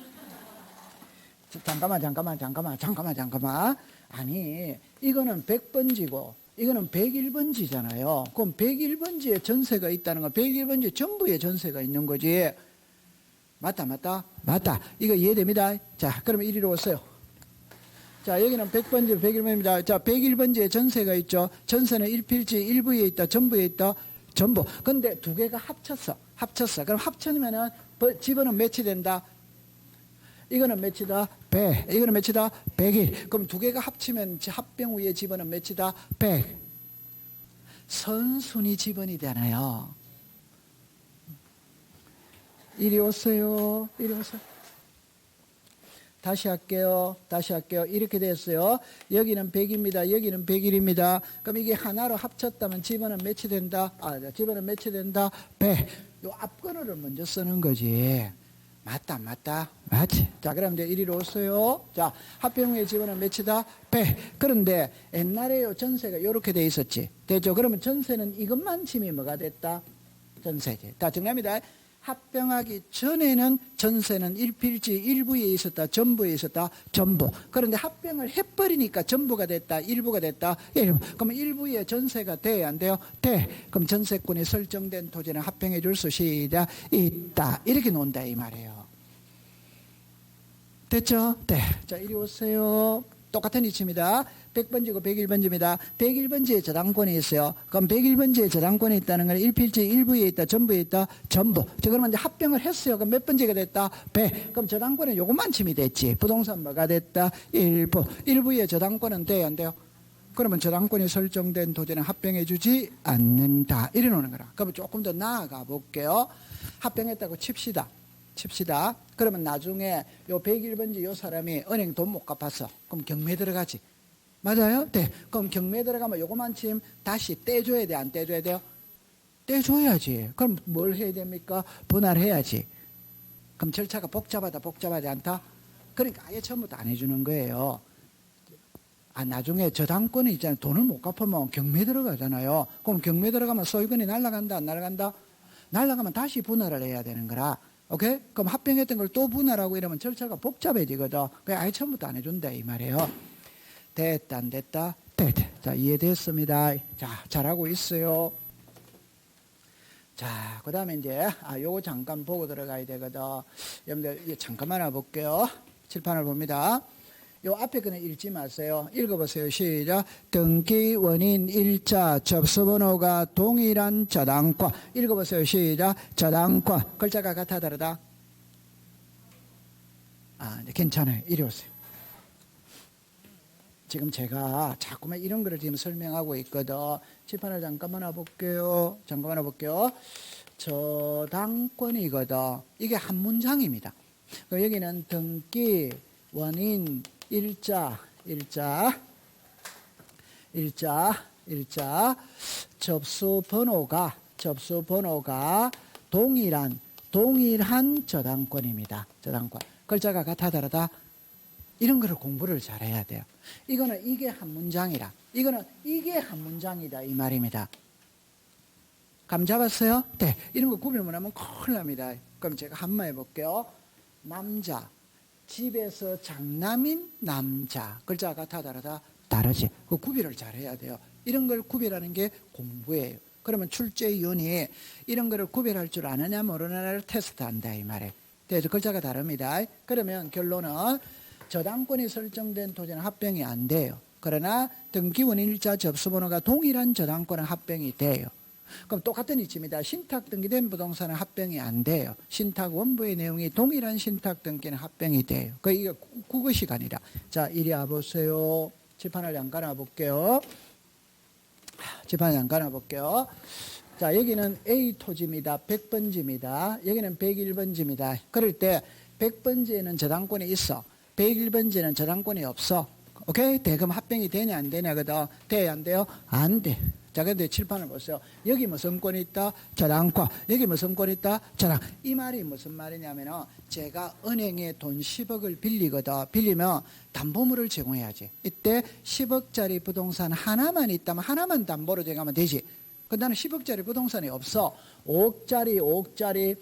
잠깐만. 아니, 이거는 100번지고 이거는 101번지잖아요. 그럼 101번지에 전세가 있다는 건 101번지 전부에 전세가 있는 거지. 맞다. 이거 이해됩니다. 자, 그러면 이리로 오세요. 자, 여기는 100번지, 101번입니다. 자, 101번지에 전세가 있죠. 전세는 일필지 일부에 있다, 전부에 있다, 전부. 근데 두 개가 합쳤어. 그럼 합쳐면은 집어는 몇이 된다? 이거는 몇이다? 100. 이거는 몇이다? 101. 그럼 두 개가 합치면 합병 후에 집어는 몇이다? 100. 선순위 집어이 되나요? 이리 오세요. 다시 할게요. 이렇게 됐어요. 여기는 100입니다. 여기는 101입니다. 그럼 이게 하나로 합쳤다면 집어는 몇이 된다? 집어는 몇이 된다? 100. 요 앞번호를 먼저 쓰는 거지. 맞다. 맞지? 자, 그럼 이제 이리로 오세요. 자, 합병 후에 집어는 몇이다? 100. 그런데 옛날에요, 전세가 이렇게 돼 있었지. 되죠? 그러면 전세는 이것만 치면 뭐가 됐다? 전세지. 다 정리합니다. 합병하기 전에는 전세는 일필지 일부에 있었다, 전부에 있었다, 전부. 그런데 합병을 해버리니까 전부가 됐다, 일부가 됐다, 일부. 그러면 일부에 전세가 돼야 안 돼요? 돼. 그럼 전세권이 설정된 토지는 합병해 줄 수 있다. 이렇게 논다 이 말이에요. 됐죠? 네. 자, 이리 오세요. 똑같은 위치입니다. 100번지고 101번지입니다. 101번지에 저당권이 있어요. 그럼 101번지에 저당권이 있다는 건 일필지 일부에 있다, 전부에 있다, 전부. 자, 그러면 이제 합병을 했어요. 그럼 몇 번지가 됐다? 100. 그럼 저당권은 요것만 침이 됐지. 부동산 뭐가 됐다? 일부. 일부에 저당권은 돼요, 안 돼요? 그러면 저당권이 설정된 토지는 합병해 주지 않는다. 이래 놓는 거라. 그러면 조금 더 나아가 볼게요. 합병했다고 칩시다. 그러면 나중에 요 101번지 요 사람이 은행 돈 못 갚았어. 그럼 경매 들어가지. 맞아요? 네. 그럼 경매 들어가면 요거만 침 다시 떼줘야 돼, 안 떼줘야 돼요? 떼줘야지. 그럼 뭘 해야 됩니까? 분할해야지. 그럼 절차가 복잡하지 않다? 그러니까 아예 처음부터 안 해주는 거예요. 나중에 저당권이 있잖아요. 돈을 못 갚으면 경매 들어가잖아요. 그럼 경매 들어가면 소유권이 날아간다, 안 날아간다? 날아가면 다시 분할을 해야 되는 거라. 오케이? 그럼 합병했던 걸 또 분할하고 이러면 절차가 복잡해지거든. 그냥 아예 처음부터 안 해준다 이 말이에요. 됐다 안 됐다? 됐다. 자, 이해됐습니다. 자, 잘하고 있어요. 자, 그 다음에 이제 요거 잠깐 보고 들어가야 되거든. 여러분들 잠깐만 와볼게요. 칠판을 봅니다. 요 앞에 거는 읽지 마세요. 읽어보세요. 시작. 등기 원인 일자 접수번호가 동일한 저당권. 읽어보세요. 시작. 저당권. 글자가 같아 다르다? 네, 괜찮아요. 이리 오세요. 지금 제가 자꾸만 이런 거를 지금 설명하고 있거든. 칠판을 잠깐만 와볼게요. 저당권이거든. 이게 한 문장입니다. 여기는 등기 원인 일자 접수번호가 동일한 저당권입니다. 저당권. 글자가 같아 다르다? 이런 거를 공부를 잘해야 돼요. 이거는 이게 한 문장이라. 이거는 이게 한 문장이다 이 말입니다. 감 잡았어요? 네. 이런 거 구별 못하면 큰일 납니다. 그럼 제가 한번 해볼게요. 남자. 집에서 장남인 남자. 글자가 같아 다르다? 다르지. 그 구별을 잘해야 돼요. 이런 걸 구별하는 게 공부예요. 그러면 출제위원이 이런 거를 구별할 줄 아느냐 모르느냐를 테스트한다 이 말이에요. 그래서 글자가 다릅니다. 그러면 결론은 저당권이 설정된 토지는 합병이 안 돼요. 그러나 등기원인일자 접수번호가 동일한 저당권은 합병이 돼요. 그럼 똑같은 이치입니다. 신탁 등기된 부동산은 합병이 안 돼요. 신탁 원부의 내용이 동일한 신탁 등기는 합병이 돼요. 이게 국어 시간이라. 자, 이리 와보세요. 칠판을 잠깐 와볼게요. 자, 여기는 A 토지입니다. 100번지입니다. 여기는 101번지입니다. 그럴 때 100번지에는 저당권이 있어. 101번지는 저당권이 없어. 오케이? 그럼 합병이 되냐 안 되냐거든. 돼야 안 돼요? 안 돼. 자, 근데 칠판을 보세요. 여기 무슨 권이 있다? 저당권. 여기 무슨 권이 있다? 저당. 이 말이 무슨 말이냐면은 제가 은행에 돈 10억을 빌리거든. 빌리면 담보물을 제공해야지. 이때 10억짜리 부동산 하나만 있다면 하나만 담보로 제공하면 되지. 근데 나는 10억짜리 부동산이 없어. 5억짜리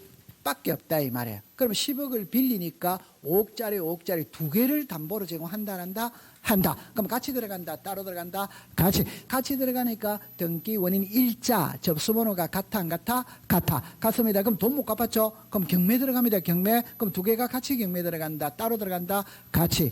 10억밖에 없다 이 말이에요. 그럼 10억을 빌리니까 5억짜리 두 개를 담보로 제공한다 한다. 그럼 같이 들어간다 따로 들어간다 같이 들어가니까 등기 원인 일자 접수번호가 같아 안 같아? 같습니다. 그럼 돈 못 갚았죠? 그럼 경매 들어갑니다. 경매. 그럼 두 개가 같이 경매 들어간다 따로 들어간다 같이.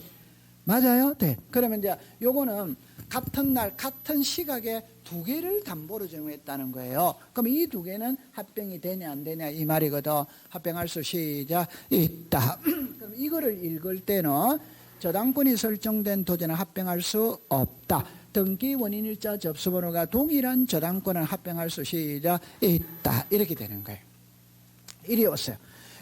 맞아요? 네. 그러면 이제 요거는 같은 날 같은 시각에 두 개를 담보로 제공했다는 거예요. 그럼 이 두 개는 합병이 되냐 안 되냐 이 말이거든. 합병할 수 시작 있다. 그럼 이거를 읽을 때는 저당권이 설정된 토지는 합병할 수 없다. 등기 원인일자 접수번호가 동일한 저당권은 합병할 수 시작 있다. 이렇게 되는 거예요. 이리 오세요.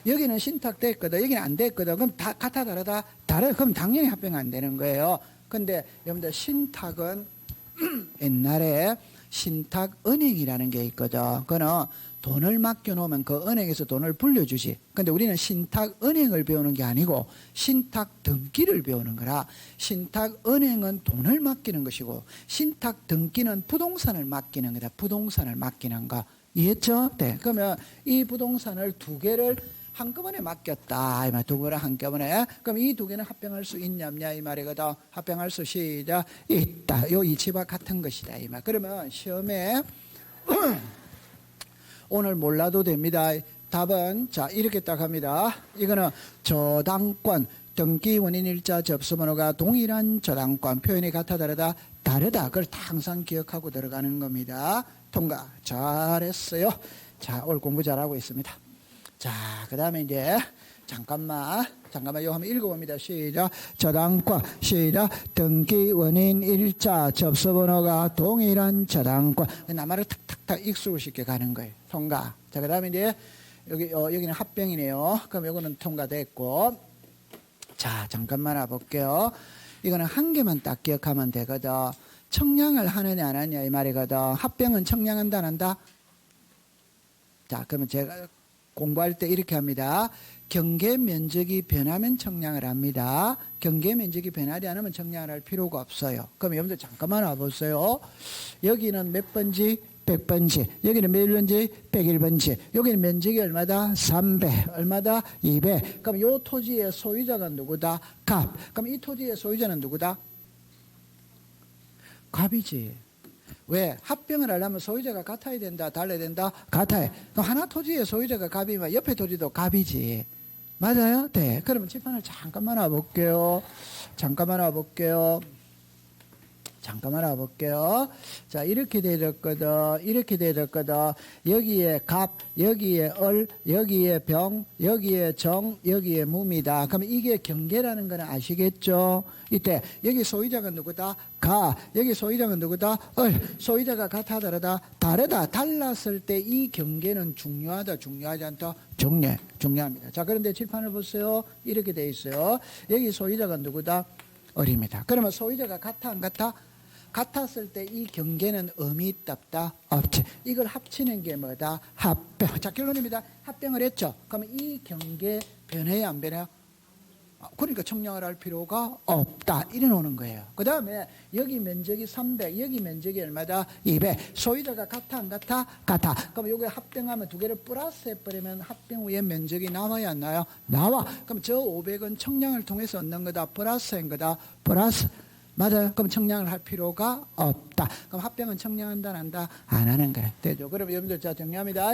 여기는 신탁됐거든. 여기는 안 됐거든. 그럼 다 같아 다르다? 그럼 당연히 합병 안 되는 거예요. 근데 여러분들 신탁은 옛날에 신탁은행이라는 게 있거든. 그거는 돈을 맡겨놓으면 그 은행에서 돈을 불려주지. 근데 우리는 신탁은행을 배우는 게 아니고 신탁등기를 배우는 거라. 신탁은행은 돈을 맡기는 것이고 신탁등기는 부동산을 맡기는 거다. 부동산을 맡기는 거. 이해했죠? 네. 그러면 이 부동산을 두 개를 한꺼번에 맡겼다. 이 말, 두 개를 한꺼번에. 그럼 이 두 개는 합병할 수 있냐, 없냐, 이 말이거든. 합병할 수 시작 있다. 요 이치와 같은 것이다. 이 말. 그러면 시험에 오늘 몰라도 됩니다. 답은, 자, 이렇게 딱 합니다. 이거는 저당권, 등기 원인일자 접수번호가 동일한 저당권, 표현이 같아 다르다? 다르다. 그걸 항상 기억하고 들어가는 겁니다. 통과. 잘했어요. 자, 오늘 공부 잘하고 있습니다. 자, 그 다음에 이제 잠깐만 이거 한번 읽어봅니다. 시작. 저당권 시작. 등기 원인 일자 접수번호가 동일한 저당권. 나말을 탁탁탁 익숙을 시켜 가는 거예요. 통과. 자, 그 다음에 이제 여기는 합병이네요. 그럼 이거는 통과됐고. 자, 잠깐만 와볼게요. 이거는 한 개만 딱 기억하면 되거든. 청량을 하느냐 안 하느냐 이 말이거든. 합병은 청량한다 안 한다? 자, 그러면 제가 공부할 때 이렇게 합니다. 경계 면적이 변하면 청량을 합니다. 경계 면적이 변하지 않으면 청량을 할 필요가 없어요. 그럼 여러분들 잠깐만 와보세요. 여기는 몇 번지? 100번지. 여기는 몇 번지? 101번지. 여기는 면적이 얼마다? 300. 얼마다? 200. 그럼 이 토지의 소유자가 누구다? 갑. 그럼 이 토지의 소유자는 누구다? 갑이지. 왜? 합병을 하려면 소유자가 같아야 된다, 달라야 된다? 같아요. 그럼 하나 토지의 소유자가 갑이면 옆에 토지도 갑이지. 맞아요? 네. 그러면 칠판을 잠깐만 와볼게요. 자, 이렇게 되었거든. 여기에 갑, 여기에 얼, 여기에 병, 여기에 정, 여기에 무입니다. 그럼 이게 경계라는 건 아시겠죠? 이때 여기 소유자가 누구다? 가. 여기 소유자가 누구다? 얼. 소유자가 같아 다르다? 다르다. 달랐을 때 이 경계는 중요하다, 중요하지 않다? 중요합니다. 자, 그런데 칠판을 보세요. 이렇게 돼 있어요. 여기 소유자가 누구다? 얼입니다. 그러면 소유자가 같아 안 같아? 같았을 때 이 경계는 의미 있다 없다? 없지. 이걸 합치는 게 뭐다? 합병. 자, 결론입니다. 합병을 했죠. 그러면 이 경계 변해야 안 변해요? 그러니까 청량을 할 필요가 없다. 이래 놓는 거예요. 그 다음에 여기 면적이 300, 여기 면적이 얼마다? 200. 소유자가 같아 안 같아? 같아. 그럼 여기 합병하면 두 개를 플러스 해버리면 합병 후에 면적이 나와야 안 나와요? 나와. 그럼 저 500은 청량을 통해서 얻는 거다? 플러스인 거다? 플러스. 맞아요. 그럼 청량을 할 필요가 없다. 그럼 합병은 청량한다 안 한다? 안 하는 거예요. 되죠. 그럼 여러분들 자 정리합니다.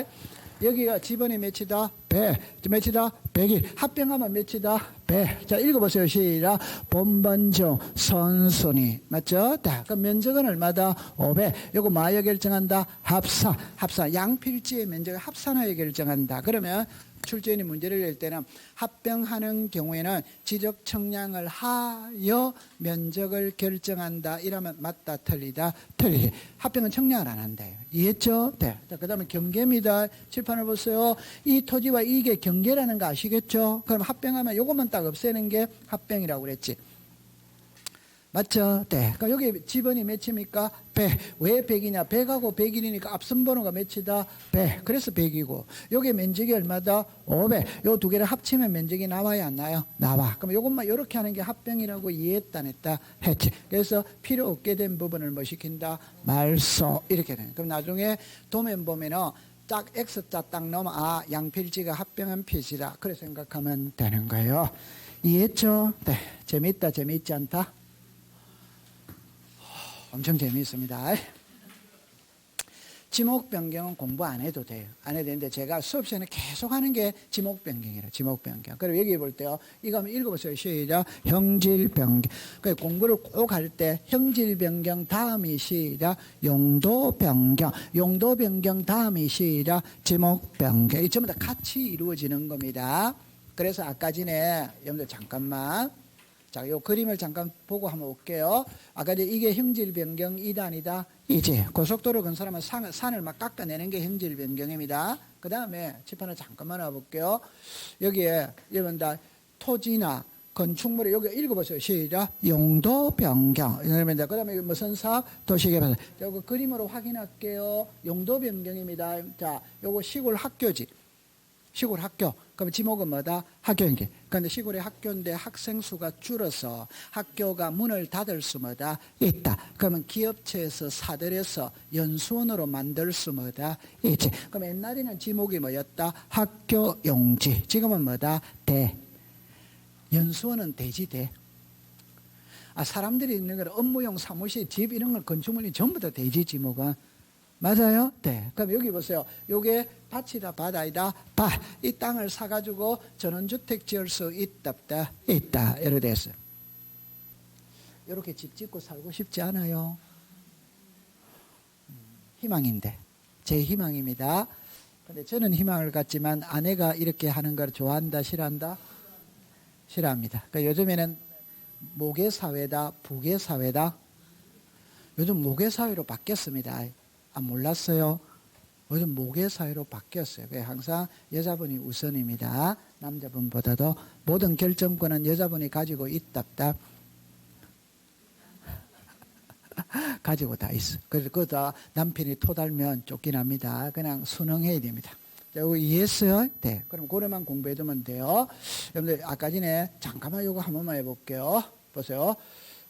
여기가 지번이 몇이다? 100. 몇이다? 100일. 합병하면 몇이다? 100. 자, 읽어보세요. 시작. 본번 중 선순위. 맞죠? 자, 그럼 면적은 얼마다? 500. 요거 뭐하여 결정한다? 합산. 양필지의 면적을 합산하여 결정한다. 그러면 출제인이 문제를 낼 때는 합병하는 경우에는 지적 청량을 하여 면적을 결정한다. 이러면 맞다, 틀리다, 틀리지. 합병은 청량을 안 한대요. 이해했죠? 네. 자, 그 다음에 경계입니다. 칠판을 보세요. 이 토지와 이게 경계라는 거 아시겠죠? 그럼 합병하면 요것만 딱 없애는 게 합병이라고 그랬지. 맞죠? 네. 그러니까 여기 지번이 몇입니까? 100. 왜 100이냐? 100하고 101이니까 앞선 번호가 몇이다? 100. 그래서 100이고. 여기 면적이 얼마다? 500. 요 두 개를 합치면 면적이 나와야 안 나요? 나와. 그럼 요것만 이렇게 하는 게 합병이라고 이해했다, 안 했다? 했지. 그래서 필요 없게 된 부분을 뭐 시킨다? 말소. 이렇게 되는. 그럼 나중에 도면 보면은 짝 X자 딱 넣으면 아 양필지가 합병한 필지다 그래 생각하면 되는 거예요. 이해했죠? 네, 재밌다 재미있지 않다? 엄청 재미있습니다. 지목 변경은 공부 안 해도 돼요. 안 해도 되는데 제가 수업 시간에 계속 하는 게 지목 변경이라 지목 변경. 그리고 여기 볼 때요. 이거 한번 읽어보세요. 시작. 형질 변경. 그러니까 공부를 꼭 할 때 형질 변경 다음이 시작. 용도 변경. 용도 변경 다음이 시작. 지목 변경. 이 전부 다 같이 이루어지는 겁니다. 그래서 아까 전에 여러분들 잠깐만. 자, 요 그림을 잠깐 보고 한번 볼게요. 아까 이게 형질 변경 2단이다. 이제 고속도로 건설하면 산을 막 깎아내는 게 형질 변경입니다. 그 다음에 칠판을 잠깐만 와볼게요. 여기에 여러분들 토지나 건축물에 여기 읽어보세요. 시작. 용도 변경. 그 다음에 무슨 사업? 도시개발. 요거 그림으로 확인할게요. 용도 변경입니다. 자, 요거 시골 학교지. 시골 학교. 그럼 지목은 뭐다? 학교인게. 그런데 시골의 학교인데 학생 수가 줄어서 학교가 문을 닫을 수 뭐다? 있다. 그러면 기업체에서 사들여서 연수원으로 만들 수 뭐다? 있지. 그럼 옛날에는 지목이 뭐였다? 학교 용지. 지금은 뭐다? 대. 연수원은 대지대. 아, 사람들이 있는 건 업무용 사무실, 집 이런 건 건축물이 전부 다 대지 지목은. 맞아요? 네. 그럼 여기 보세요. 요게 밭이다, 바다이다, 밭. 이 땅을 사가지고 전원주택 지을 수 있다, 없다? 있다. 이렇게 됐어요. 이렇게 집 짓고 살고 싶지 않아요? 희망인데. 제 희망입니다. 근데 저는 희망을 갖지만 아내가 이렇게 하는 걸 좋아한다, 싫어한다? 싫어합니다. 그러니까 요즘에는 모계사회다, 부계사회다? 요즘 모계사회로 바뀌었습니다. 아, 몰랐어요? 요즘 모계사회로 바뀌었어요. 항상 여자분이 우선입니다. 남자분보다도 모든 결정권은 여자분이 가지고 있답다. 가지고 다 있어. 그래서 그거 남편이 토달면 쫓겨납니다. 그냥 순응해야 됩니다. 자, 이거 이해했어요? 네. 그럼 그래만 공부해두면 돼요. 여러분들 아까 전에 잠깐만 이거 한 번만 해볼게요. 보세요.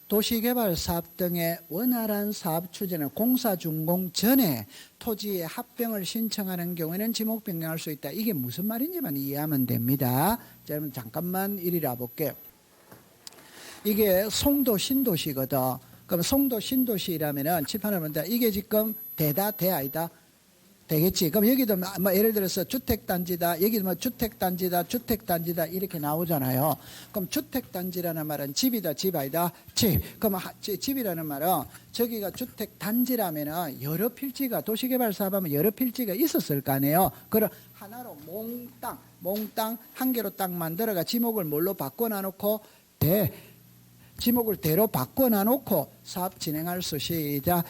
도시개발 사업 등의 원활한 사업 추진은 공사 준공 전에 토지의 합병을 신청하는 경우에는 지목 변경할 수 있다. 이게 무슨 말인지만 이해하면 됩니다. 자, 그럼 잠깐만 이리라 볼게요. 이게 송도 신도시거든. 그럼 송도 신도시라면은 칠판을 본다. 이게 지금 대다 대 아니다. 되겠지. 그럼 여기도 뭐 예를 들어서 주택단지다. 여기도 뭐 주택단지다, 주택단지다 이렇게 나오잖아요. 그럼 주택단지라는 말은 집이다, 집 아니다, 집. 그럼 집이라는 말은 저기가 주택단지라면은 여러 필지가 도시개발 사업하면 여러 필지가 있었을 거 아니에요. 그럼 하나로 몽땅 한 개로 딱 만들어가 지목을 뭘로 바꿔놔놓고 지목을 대로 바꿔놔놓고 사업 진행할 수 있다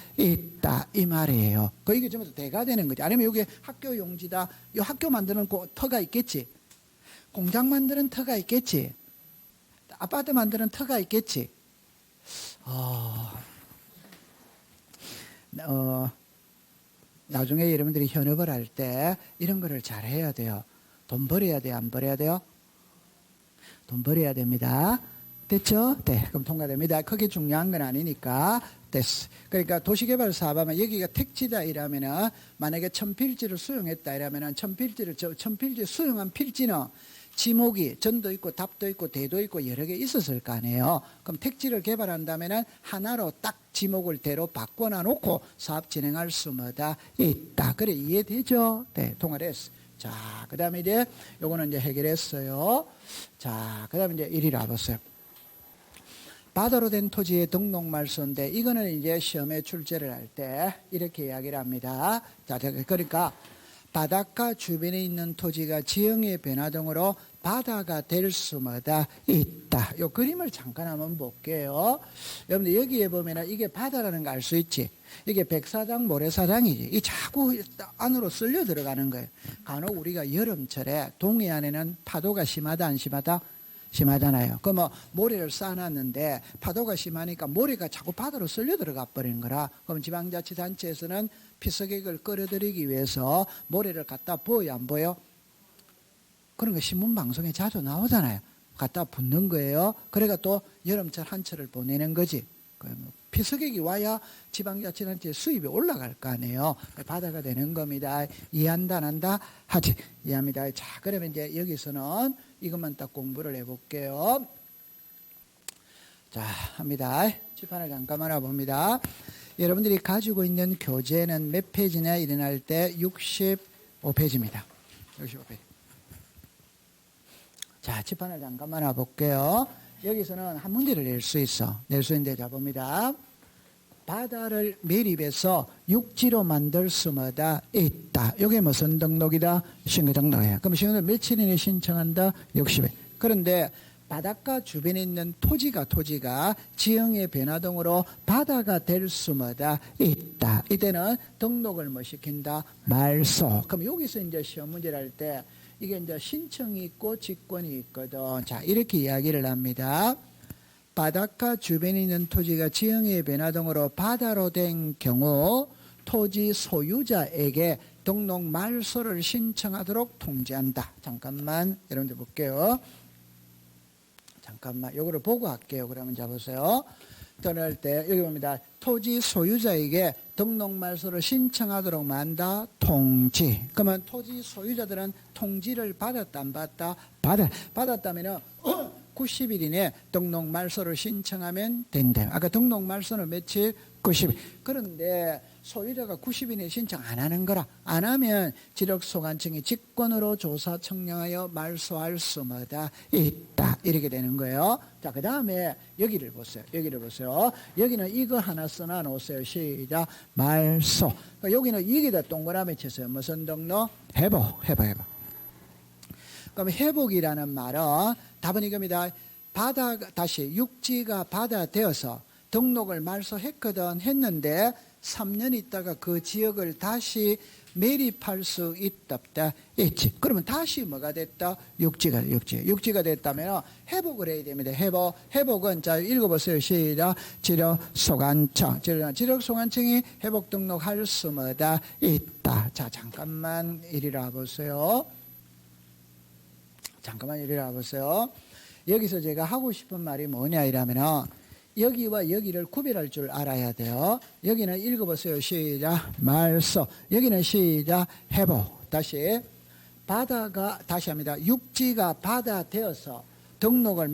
이 말이에요. 그 이게 전부 다 대가 되는 거지. 아니면 여기 학교 용지다. 이 학교 만드는 터가 있겠지. 공장 만드는 터가 있겠지. 아파트 만드는 터가 있겠지. 나중에 여러분들이 현업을 할 때 이런 거를 잘 해야 돼요. 돈 벌어야 돼요, 안 벌어야 돼요? 돈 벌어야 됩니다. 됐죠? 네, 그럼 통과됩니다. 그게 중요한 건 아니니까 됐어. 그러니까 도시개발 사업하면 여기가 택지다 이러면은 만약에 1000필지를 수용했다 이러면은 1000필지 수용한 필지는 지목이 전도 있고 답도 있고 대도 있고 여러 개 있었을 거 아니에요. 그럼 택지를 개발한다면은 하나로 딱 지목을 대로 바꿔놔 놓고 사업 진행할 수 뭐다 있다. 그래 이해되죠? 네, 통과됐어. 자, 그 다음에 이제 요거는 이제 해결했어요. 자, 그 다음에 이제 이리로 와보세요. 바다로 된 토지의 등록 말소인데 이거는 이제 시험에 출제를 할 때 이렇게 이야기를 합니다. 자, 그러니까 바닷가 주변에 있는 토지가 지형의 변화 등으로 바다가 될 수마다 있다. 이 그림을 잠깐 한번 볼게요. 여러분들 여기에 보면 이게 바다라는 거 알 수 있지. 이게 백사장, 모래사장이지. 이 자꾸 안으로 쓸려 들어가는 거예요. 간혹 우리가 여름철에 동해안에는 파도가 심하다 안 심하다? 심하잖아요. 그럼 모래를 쌓아놨는데 파도가 심하니까 모래가 자꾸 바다로 쓸려 들어가 버리는 거라. 그럼 지방자치단체에서는 피서객을 끌어들이기 위해서 모래를 갖다 부어요, 안 부어요? 그런 거 신문 방송에 자주 나오잖아요. 갖다 붓는 거예요. 그래가 또 여름철 한철을 보내는 거지. 피서객이 와야 지방자치단체 수입이 올라갈 거 아니에요. 바다가 되는 겁니다. 이해한다 안 한다? 하지. 이해합니다. 자, 그러면 이제 여기서는 이것만 딱 공부를 해볼게요. 자, 합니다. 칠판을 잠깐만 와봅니다. 여러분들이 가지고 있는 교재는 몇 페이지냐 일어날 때 65페이지입니다. 65페이지. 자, 칠판을 잠깐만 와볼게요. 여기서는 한 문제를 낼 수 있어. 낼 수 있는데 자 봅니다. 바다를 매립해서 육지로 만들 수마다 있다. 이게 무슨 등록이다? 신규 등록이에요. 그럼 신규 며칠이나 신청한다? 60일. 그런데 바닷가 주변에 있는 토지가 지형의 변화 등으로 바다가 될 수마다 있다. 이때는 등록을 뭐 시킨다? 말소. 그럼 여기서 이제 시험 문제를 할 때 이게 이제 신청이 있고 직권이 있거든. 자, 이렇게 이야기를 합니다. 바닷가 주변에 있는 토지가 지형의 변화 등으로 바다로 된 경우 토지 소유자에게 등록 말소를 신청하도록 통지한다. 잠깐만 여러분들 볼게요. 잠깐만 요거를 보고 할게요. 그러면 잡으세요. 떠날 때 여기 봅니다. 토지 소유자에게 등록 말소를 신청하도록 만다. 통지. 그러면 토지 소유자들은 통지를 받았다 안 받았다? 받았다면은 90일 이내 등록 말소를 신청하면 된대요. 아까 등록 말소는 며칠? 90일. 그런데 소유자가 90일 이내 신청 안 하는 거라. 안 하면 지력소관청이 직권으로 조사 청량하여 말소할 수마다 있다. 이렇게 되는 거예요. 자, 그 다음에 여기를 보세요. 여기는 이거 하나 써놔 놓으세요. 시작. 말소. 여기는 여기다 동그라미 쳤어요. 무슨 등록? 회복. 그럼 회복이라는 말은 답은 이겁니다. 다시 육지가 바다 되어서 등록을 했는데 3년 있다가 그 지역을 다시 매립할 수 있다 있지. 그러면 다시 뭐가 됐다? 육지가 됐다면 회복을 해야 됩니다. 회복은 자 읽어보세요. 시작. 지력소관청이 회복 등록할 수마다 있다. 자, 잠깐만 이리라 보세요. 여기서 제가 하고 싶은 말이 뭐냐 이러면 여기와 여기를 구별할 줄 알아야 돼요. 여기는 읽어보세요. 시작. 말소. 여기는 시작. 회복. 다시 합니다. 육지가 바다 되어서 등록을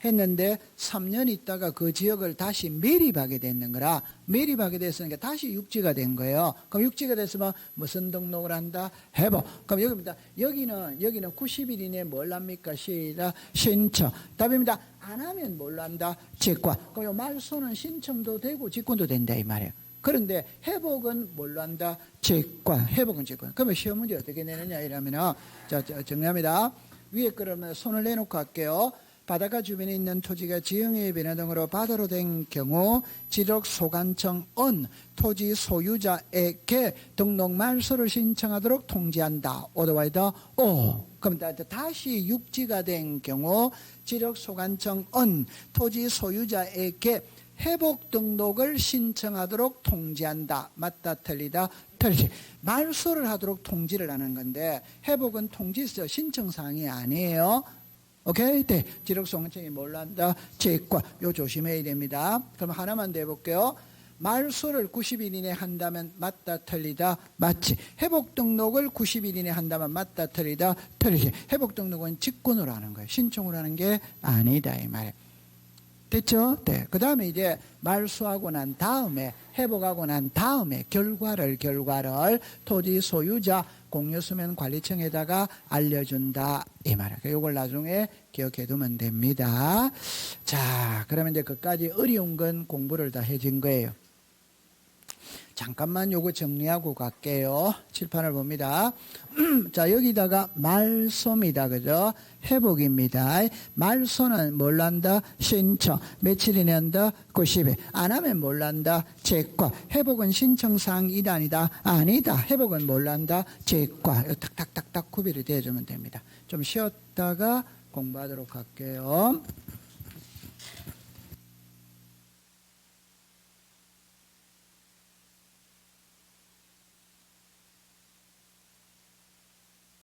했는데 3년 있다가 그 지역을 다시 매립하게 됐는 거라. 매립하게 됐으니까 다시 육지가 된 거예요. 그럼 육지가 됐으면 무슨 등록을 한다? 회복. 그럼 여기입니다. 여기는 90일 이내에 뭘 합니까? 시작. 신청. 답입니다. 안 하면 뭘로 한다? 직권. 그럼 말소는 신청도 되고 직권도 된다 이 말이에요. 그런데 회복은 뭘로 한다? 직권. 그러면 시험 문제 어떻게 내느냐 이러면은 자 정리합니다. 위에 그러면 손을 내놓고 할게요. 바닷가 주변에 있는 토지가 지형의 변화 등으로 바다로 된 경우 지력소관청은 토지 소유자에게 등록 말소를 신청하도록 통지한다. 오더와이더 오. 그럼 다시 육지가 된 경우 지력소관청은 토지 소유자에게 회복 등록을 신청하도록 통지한다. 맞다 틀리다? 틀리지. 말소를 하도록 통지를 하는 건데 회복은 통지서 신청사항이 아니에요. 오케이? 네. 지력소관청이 뭘로 한다? 직권. 요 조심해야 됩니다. 그럼 하나만 더 해볼게요. 말소를 90일 이내 한다면 맞다 틀리다? 맞지. 회복 등록을 90일 이내 한다면 맞다 틀리다? 틀리지. 회복 등록은 직권으로 하는 거예요. 신청으로 하는 게 아니다 이 말이에요. 됐죠? 네. 그 다음에 이제 말소하고 난 다음에 회복하고 난 다음에 결과를 토지 소유자 공유수면 관리청에다가 알려준다 이 말이에요. 이걸 나중에 기억해 두면 됩니다. 자, 그러면 이제 그까지 어려운 건 공부를 다 해진 거예요. 잠깐만 요거 정리하고 갈게요. 칠판을 봅니다. 자, 여기다가 말소입니다. 그죠? 회복입니다. 말소는 뭘 한다? 신청. 며칠이나 한다? 90일. 안 하면 뭘 한다? 직권. 회복은 신청사항이다 아니다? 아니다. 회복은 뭘 한다? 직권. 탁탁탁탁 구별이 되어주면 됩니다. 좀 쉬었다가 공부하도록 할게요.